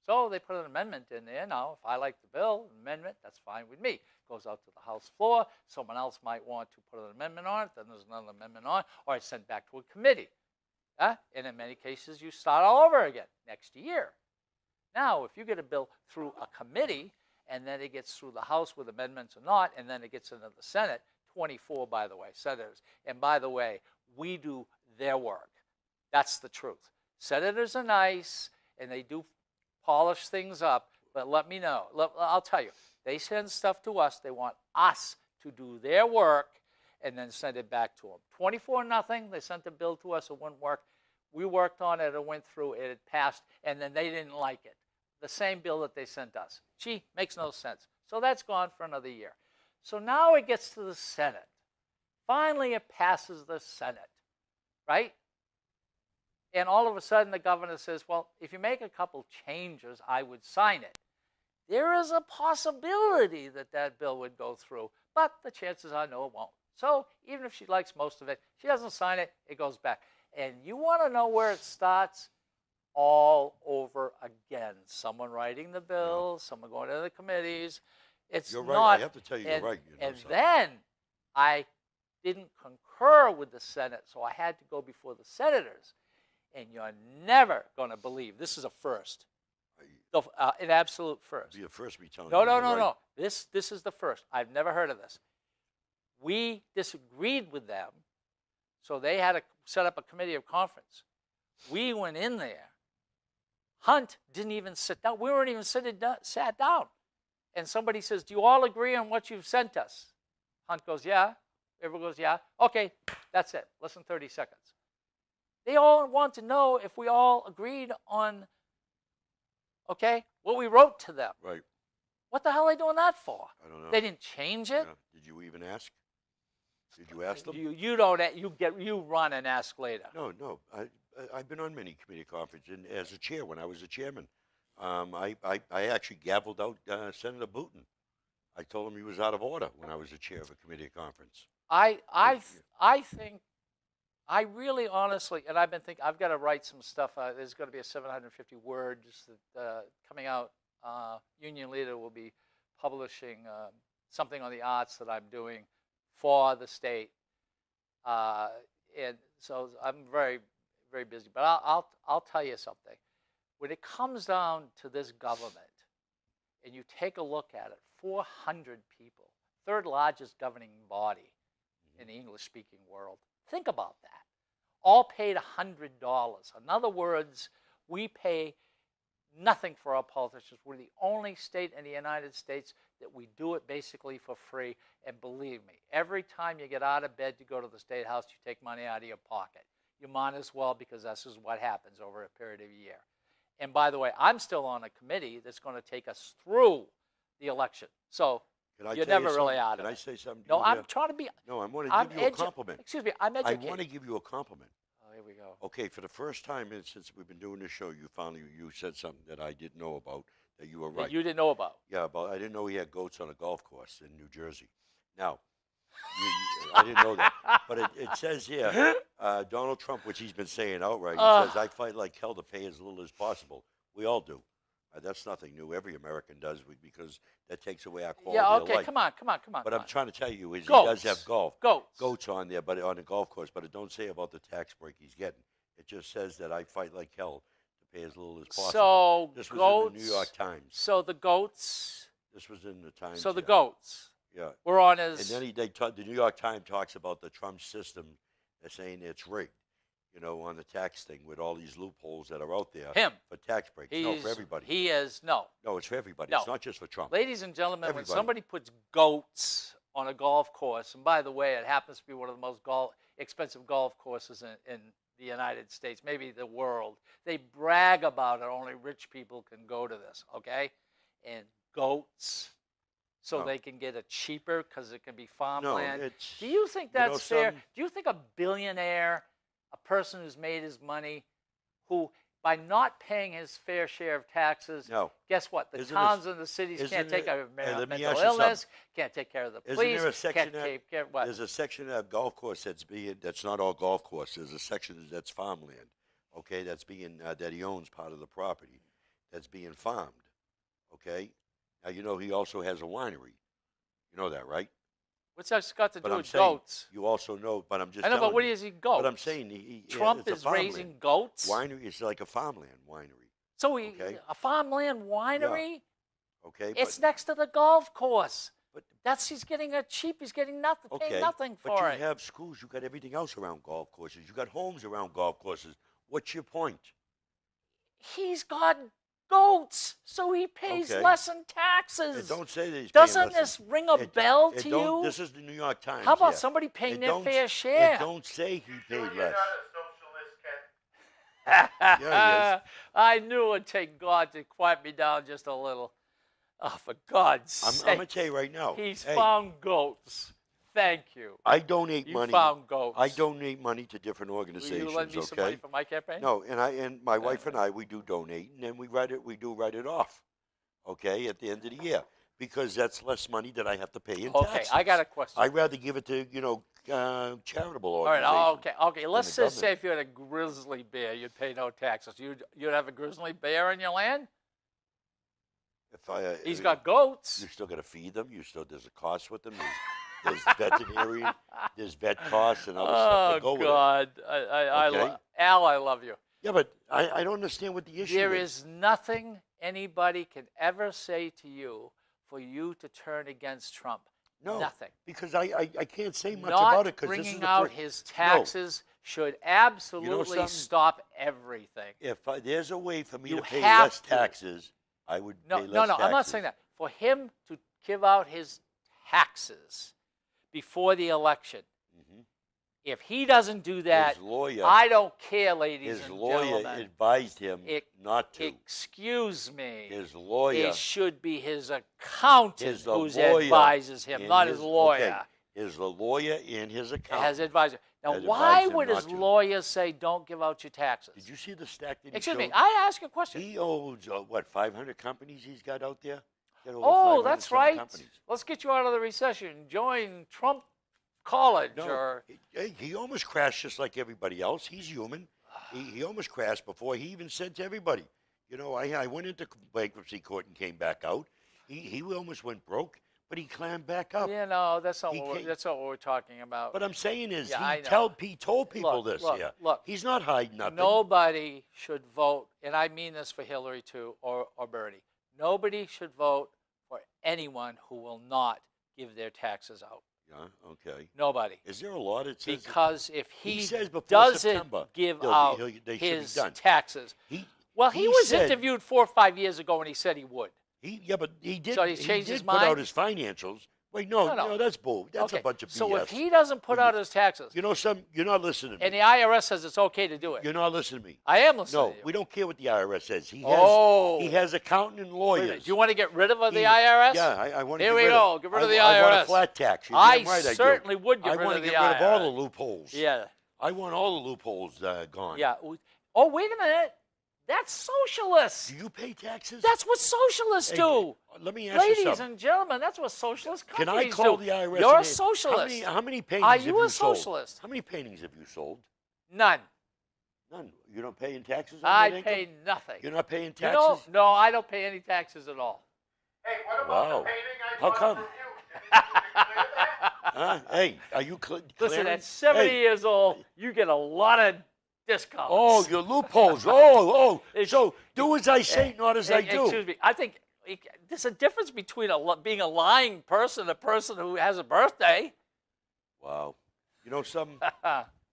So they put an amendment in there. Now, if I like the bill, an amendment, that's fine with me. Goes out to the House floor. Someone else might want to put an amendment on it. Then there's another amendment on it. Or it's sent back to a committee. And in many cases, you start all over again next year. Now, if you get a bill through a committee, and then it gets through the House with amendments or not, and then it gets into the Senate, 24, by the way, senators. And by the way, we do their work. That's the truth. Senators are nice, and they do polish things up, but let me know. I'll tell you, they send stuff to us. They want us to do their work and then send it back to them. 24-0, they sent a bill to us. It wouldn't work. We worked on it. It went through. It had passed, and then they didn't like it. The same bill that they sent us. Gee, makes no sense. So that's gone for another year. So now it gets to the Senate. Finally, it passes the Senate. right? And all of a sudden the governor says, well, if you make a couple changes, I would sign it. There is a possibility that that bill would go through, but the chances are no, it won't. So even if she likes most of it, she doesn't sign it, it goes back. And you want to know where it starts? All over again. Someone writing the bill, someone going to the committees. It's You're not. right. I have to tell you, and, you're right. You know and something. then I didn't concur with the Senate, so I had to go before the senators. And you're never going to believe, this is a first, an absolute first. Be the first to be telling No, you no, you're no, right. no. This is the first. I've never heard of this. We disagreed with them, so they had to set up a committee of conference. We went in there. Hunt didn't even sit down. We weren't even sat down. And somebody says, do you all agree on what you've sent us? Hunt goes, yeah. Everyone goes, yeah. Okay, that's it. Less than 30 seconds. They all want to know if we all agreed on, okay, what we wrote to them. Right. What the hell are they doing that for? I don't know. They didn't change it. Yeah. Did you even ask? Did you ask them? You don't. You run and ask later. No. I've been on many committee conferences and as a chair when I was a chairman. I actually gavelled out Senator Booton. I told him he was out of order when I was the chair of a committee conference. I think, I really honestly, and I've been thinking, I've got to write some stuff. There's going to be a 750 words that coming out. Union Leader will be publishing something on the arts that I'm doing for the state, and so I'm very, very busy. But I'll tell you something. When it comes down to this government, and you take a look at it, 400 people, third largest governing body in the English-speaking world. Think about that. All paid $100. In other words, we pay nothing for our politicians. We're the only state in the United States that we do it basically for free. And believe me, every time you get out of bed to go to the State House, you take money out of your pocket. You might as well, because this is what happens over a period of a year. And by the way, I'm still on a committee that's going to take us through the election. So you're never really out of it. Can I say something? No, I'm trying to be. No, I want to give you a compliment. Excuse me, I'm educated. I want to give you a compliment. Oh, here we go. Okay, for the first time since we've been doing this show, you said something that I didn't know about, that you were right. That you didn't know about. Yeah, but I didn't know he had goats on a golf course in New Jersey. Now, I didn't know that. But it says here, Donald Trump, which he's been saying outright, he says, I fight like hell to pay as little as possible. We all do. That's nothing new. Every American does, because that takes away our quality of life. Come on. But I'm trying to tell you is goats. He does have goats on there, but on a golf course. But it don't say about the tax break he's getting. It just says that I fight like hell to pay as little as possible. So this goats, was in the New York Times. So the goats. This was in the Times. So the goats. Yeah. We're on his. And then the New York Times talks about the Trump system. They're saying it's rigged. On the tax thing with all these loopholes that are out there. Him. For tax breaks. No, for everybody. He is, no. No, it's for everybody. No. It's not just for Trump. Ladies and gentlemen, Everybody. when somebody puts goats on a golf course, and by the way, it happens to be one of the most expensive golf courses in the United States, maybe the world. They brag about it. Only rich people can go to this, okay? And goats, so they can get it cheaper because it can be farmland. No, it's, do you think that's fair? Do you think a billionaire, a person who's made his money, who by not paying his fair share of taxes, guess what? The towns and the cities can't take care of mental illness, can't take care of the police, can't take care of what? There's a section of that golf course that's not all golf course. There's a section that's farmland, okay, that he owns part of the property, that's being farmed, okay? Now, he also has a winery. You know that, right? What's that got to do with goats? You also know, but I'm just I know, but what is he goats? But I'm saying Trump is raising goats? Winery is like a farmland winery. So a farmland winery? Yeah. Okay. It's next to the golf course. But he's getting it cheap. He's getting nothing, paying nothing for it. But you have schools. You got everything else around golf courses. You got homes around golf courses. What's your point? He's got goats, so he pays less in taxes. Don't say that he's Doesn't this ring a bell to you? This is the New York Times. How about somebody paying their fair share? Don't say he paid less. You're not a socialist, Ken. Yeah, he is. I knew it would take God to quiet me down just a little. Oh, for God's sake. I'm going to tell you right now. He's found goats. Thank you. I donate You money. found goats. I donate money to different Will organizations. you lend me some okay. money for my campaign? No, and my wife and I, we do donate, and then we write it off, okay, at the end of the year, because that's less money that I have to pay in Okay, taxes. I got a question. I'd rather give it to charitable All organizations. right, okay. Let's the just say if you had a grizzly bear, you'd pay no taxes. You'd have a grizzly bear in your land? If I, He's got goats. You still got to feed them. There's a cost with them. There's veterinarian. There's vet costs and other stuff that go with it. Oh, God. Okay. Al, I love you. Yeah, but I don't understand what the issue There is. is nothing anybody can ever say to you for you to turn against Trump. No, Nothing. because I can't say much Not about it because this is bringing the out first. his taxes should absolutely something? stop everything. If there's a way for me You to pay have less to. taxes, I would No, pay less no, taxes. I'm not saying that. For him to give out his taxes before the election, Mhm. if he doesn't do that, His lawyer, I don't care, ladies his and lawyer gentlemen. advised him It- not to. Excuse me. His lawyer, It should be his accountant His who lawyer advises him, and not his lawyer. Okay, his lawyer and his accountant. Has advised him. Now, has why advised him would his not to. lawyer say, don't give out your taxes? Did you see the stack that he Excuse me, showed? I ask a question. He owns, 500 companies he's got out there? He's got over Oh, 500 that's some right. companies. Let's get you out of the recession. Join Trump College No, or he almost crashed just like everybody else. He's human. He almost crashed before he even said to everybody, I went into bankruptcy court and came back out. He almost went broke, but he climbed back up. that's not He what can't- that's not what we're talking about. But I'm saying is, Yeah, I know. he told people Look, this look, here. look. He's not hiding nothing. Nobody should vote, and I mean this for Hillary too, or Bernie. Nobody should vote for anyone who will not give their taxes out. Yeah, okay. Nobody. Is there a law that says Because if He he says before doesn't September, give they'll be- out they should be his done. taxes, he well, he he was said- interviewed 4 or 5 years ago, and he said he would. but he did. So he's changed he his did put out mind? his financials. Wait, no, No. that's bull. That's Okay, a bunch of BS. so if he doesn't put out his taxes, you're not listening to and me. the IRS says it's okay to do it, You're not listening to me. I am listening No, to you. we don't care what the IRS says. He has accountant and Wait a minute, lawyers. do you want to get rid of the He- IRS? Yeah, I want to Here get we rid go. of Get rid of the I want a IRS. flat tax. You're I damn right I do. certainly would get I rid want of to the get rid of all the IRS. loopholes. Yeah. I want all the loopholes gone. Yeah. Oh, wait a minute. That's socialist. Do you pay taxes? That's what socialists Hey, do. Let me ask you Ladies something. and gentlemen, that's what socialist Can companies I call do. the IRS? You're a and- socialist. How many paintings Are have you a sold? socialist? How many paintings have you sold? None. None. You're not paying taxes on I that pay income? nothing. You're not paying You taxes? know, no, I don't pay any taxes at all. Hey, what about Wow. the painting I How bought come? from you? Can you clear that? Huh? Hey, are you Listen, clearing? at 70 Hey. years old, you get a lot of discounts. Oh, your loopholes. It's- So do as I say, not as I do. Excuse me. I think there's a difference between being a lying person and a person who has a birthday. Wow. You know something?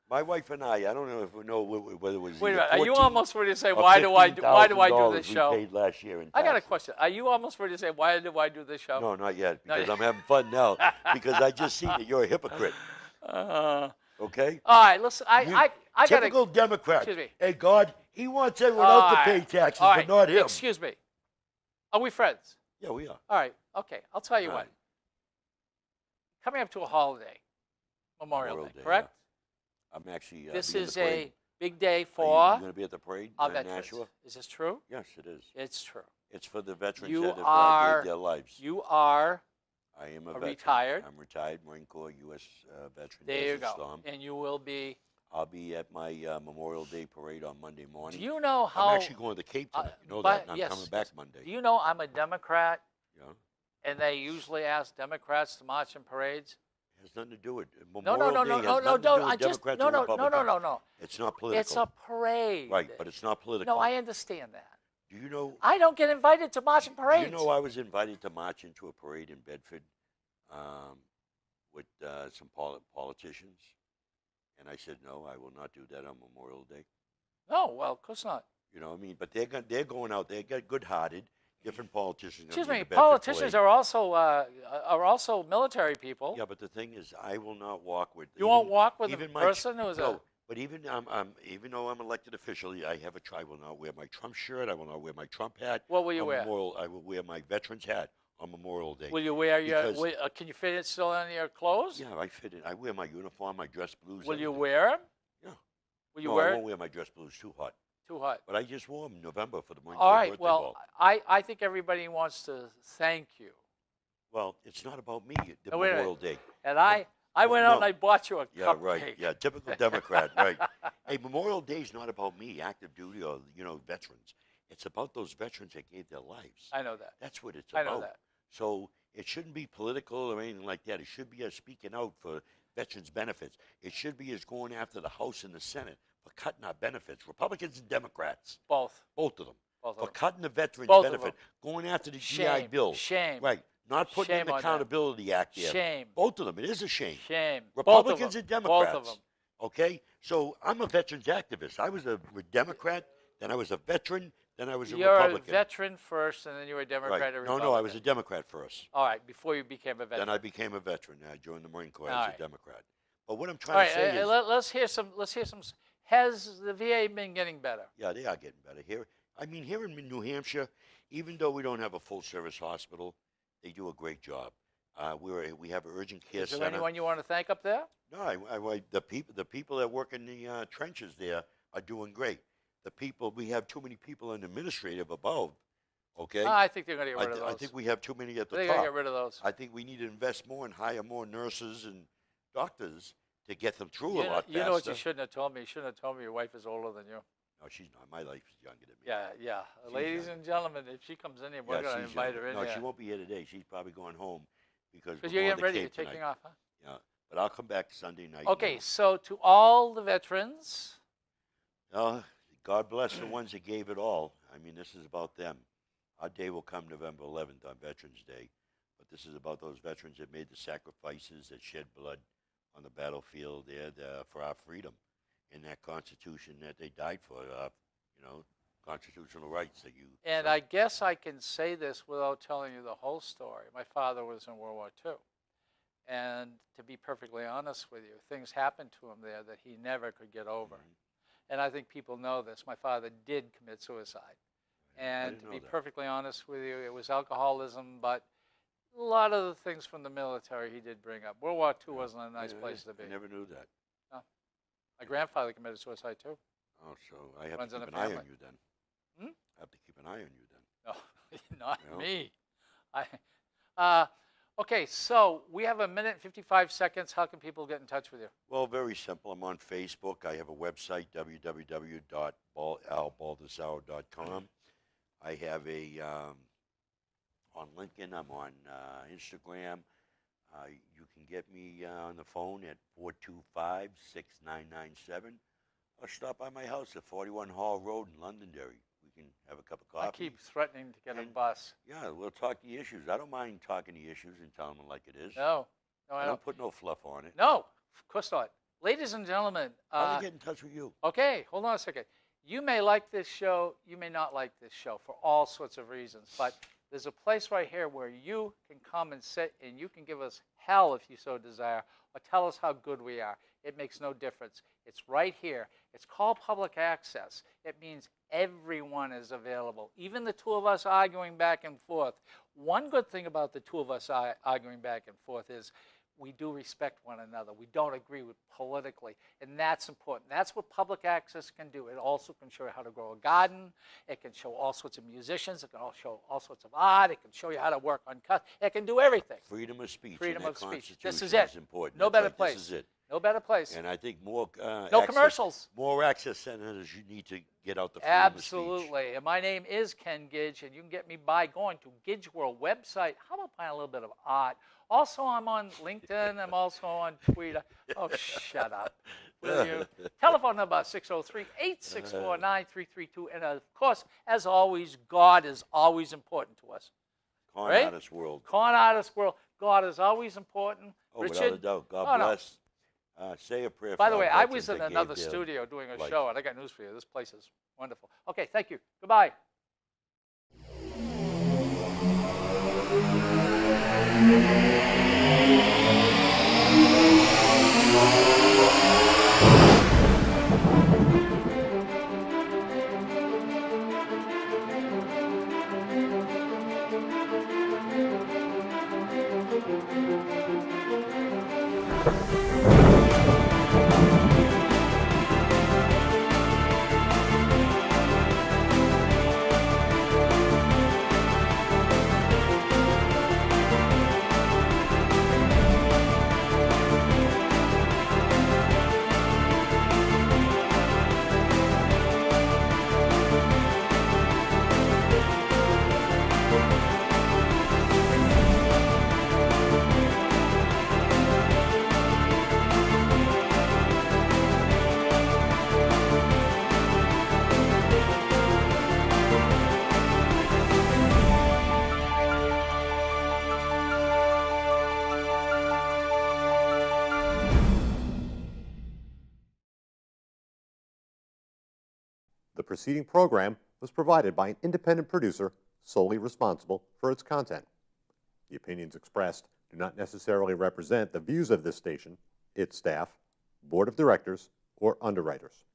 My wife and I don't know if we know whether it was Wait a either minute. Are you 14 almost ready to say or why do I do $15,000 this we show? paid last year in I got a taxes. question. Are you almost ready to say why do I do this show? No, not yet, Not because yet. I'm having fun now, because I just see that you're a hypocrite, Uh, okay? all right. Listen, I got Typical Democrat. Excuse me. Hey, God, he wants everyone else to pay taxes, all but right. not him. Excuse me. Are we friends? Yeah, we are. All right. Okay. I'll tell you All what. right. Coming up to a holiday, Memorial Day, correct? I'm actually. This be in the is parade. a big day Are for you going to be at the parade our in veterans. Nashua? Is this true? Yes, it is. It's true. It's for the veterans You that have are- gave their lives. You are I am a are veteran. retired. I'm retired Marine Corps U.S. Veteran. There you Desert go. Storm. And you will be. I'll be at my Memorial Day parade on Monday morning. Do you know how? I'm actually going to the Cape tonight. You know but- that. And I'm yes, coming back yes. Monday. Do you know I'm a Democrat, Yeah. and they usually ask Democrats to march in parades? It has nothing to do with No, Memorial no, Day no, has no, no, nothing to do no. with I just Democrats no, or no, no, Republicans. no. It's not political. It's a parade. Right, but it's not political. No, I understand that. Do you know? I don't get invited to march in Do parades. you know I was invited to march into a parade in Bedford with some politicians, and I said no, I will not do that on Memorial Day. No, well, of course not. You know what I mean? But they're going out. They got good-hearted. Different politicians. Excuse gonna me, be in the Bedford politicians parade. are also military people. Yeah, but the thing is, I will not walk with. You won't walk with a even my person who is no, a. But even even though I'm elected officially, I will not wear my Trump shirt. I will not wear my Trump hat. What will you on wear? Memorial, I will wear my veterans hat on Memorial Day. Will you wear your? Because- Can you fit it still in your clothes? Yeah, I fit it. I wear my uniform, my dress blues. Will you everything. wear them? Yeah. Will you No, wear I it? won't wear my dress blues too hot. Too hot. But I just wore them in November for the Marine All Corps right. birthday Well, ball. I think everybody wants to thank you. Well, it's not about me. The No, wait a minute. Memorial Day. And I went out and No. I bought you a Yeah, cupcake. right. Yeah, typical Democrat. Right. Hey, Memorial Day is not about me, active duty or veterans. It's about those veterans that gave their lives. I know that. That's what it's I about. know that. So it shouldn't be political or anything like that. It should be us speaking out for veterans' benefits. It should be us going after the House and the Senate for cutting our benefits. Republicans and Democrats, Both. both of them, Both of for them. cutting the veterans' Both of benefit, them. going after the GI Shame. Bill. Shame. Right. Not putting Shame in the on them. Accountability Act there. Shame. Both of them. It is a shame. Shame. Republicans Both of and them. Democrats. Both of them. Okay? So I'm a veterans activist. I was a Democrat, then I was a veteran, then I was a You're Republican. a veteran first, and then you were a Democrat Right. or No, Republican. I was a Democrat first. All right, before you became a veteran. Then I became a veteran. I joined the Marine Corps All as right. a Democrat. But what I'm All trying right, to say is, let's hear some. Let's hear some. Has the VA been getting better? yeah, they are getting better here. I mean, here in New Hampshire, even though we don't have a full-service hospital, they do a great job. We have an urgent care Is there center. anyone you want to thank up there? No, the people that work in the trenches there are doing great. We have too many people in administrative above. Okay, I think they're going to get rid of those. I think we have too many at the they're going top. to get rid of those. I think we need to invest more and hire more nurses and doctors to get them through You a know, lot you know what you faster. shouldn't have told me? You shouldn't have told me your wife is older than you. No, she's not. My life is younger than me. Yeah, yeah. She's Ladies young. and gentlemen, if she comes in here, we're Yeah, going to she's invite younger. her in No, here. she won't be here today. She's probably going home because Because we're you're going getting to ready. Cape You're taking tonight. off, huh? Yeah, but I'll come back Sunday night. Okay, so to all the veterans, God bless the ones that gave it all. I mean, this is about them. Our day will come November 11th on Veterans Day, but this is about those veterans that made the sacrifices, that shed blood on the battlefield there for our freedom and that Constitution that they died for, constitutional rights that you. and I guess I can say this without telling you the whole story. My father was in World War II. And to be perfectly honest with you, things happened to him there that he never could get over. Mhm. And I think people know this. My father did commit suicide. And didn't to know be that. perfectly honest with you, it was alcoholism, but a lot of the things from the military he did bring up. World War II wasn't a nice place to be. I never knew that. My grandfather committed suicide too. Oh, so I have Runs to in keep an the eye family. on you then. Hmm? I have to keep an eye on you then. No, not No? me. Okay, so we have a minute and 55 seconds. How can people get in touch with you? Well, very simple. I'm on Facebook. I have a website, www.albaldazaro.com. I have on LinkedIn. I'm on Instagram. You can get me on the phone at 425-6997 or stop by my house at 41 Hall Road in Londonderry. We can have a cup of coffee. I keep threatening to get a And- bus. Yeah, we'll talk the issues. I don't mind talking the issues and telling them like it is. No, I I don't don't. put no fluff on it. No, of course not. Ladies and gentlemen, How do they get in touch with you? okay, hold on a second. You may like this show, you may not like this show for all sorts of reasons, but there's a place right here where you can come and sit and you can give us hell if you so desire, or tell us how good we are. It makes no difference. It's right here. It's called public access. It means everyone is available, even the two of us arguing back and forth. One good thing about the two of us arguing back and forth is we do respect one another. We don't agree with politically, and that's important. That's what public access can do. It also can show you how to grow a garden. It can show all sorts of musicians. It can also show all sorts of art. It can show you how to work on cut. It can do everything. Freedom of speech. Freedom and of that speech. This is Constitution it. important. No That's better right, place. This is it. No better place. And I think more No access, commercials. more access centers. You need to get out the freedom of speech. Absolutely. And my name is Ken Gidge, and you can get me by going to Gidge World website. How about buying a little bit of art? Also, I'm on LinkedIn. I'm also on Twitter. Oh, shut up. Will you? Telephone number 603-864-9332. And, of course, as always, God is always important to us. Con Right? artist world. Con artist world, God is always important. Oh, without a Richard, doubt. God Oh, no. bless. Say a prayer. by for the our way, I veterans was in that gave another their studio doing a life. show, and I got news for you. This place is wonderful. Okay, thank you. Goodbye. The preceding program was provided by an independent producer solely responsible for its content. The opinions expressed do not necessarily represent the views of this station, its staff, board of directors, or underwriters.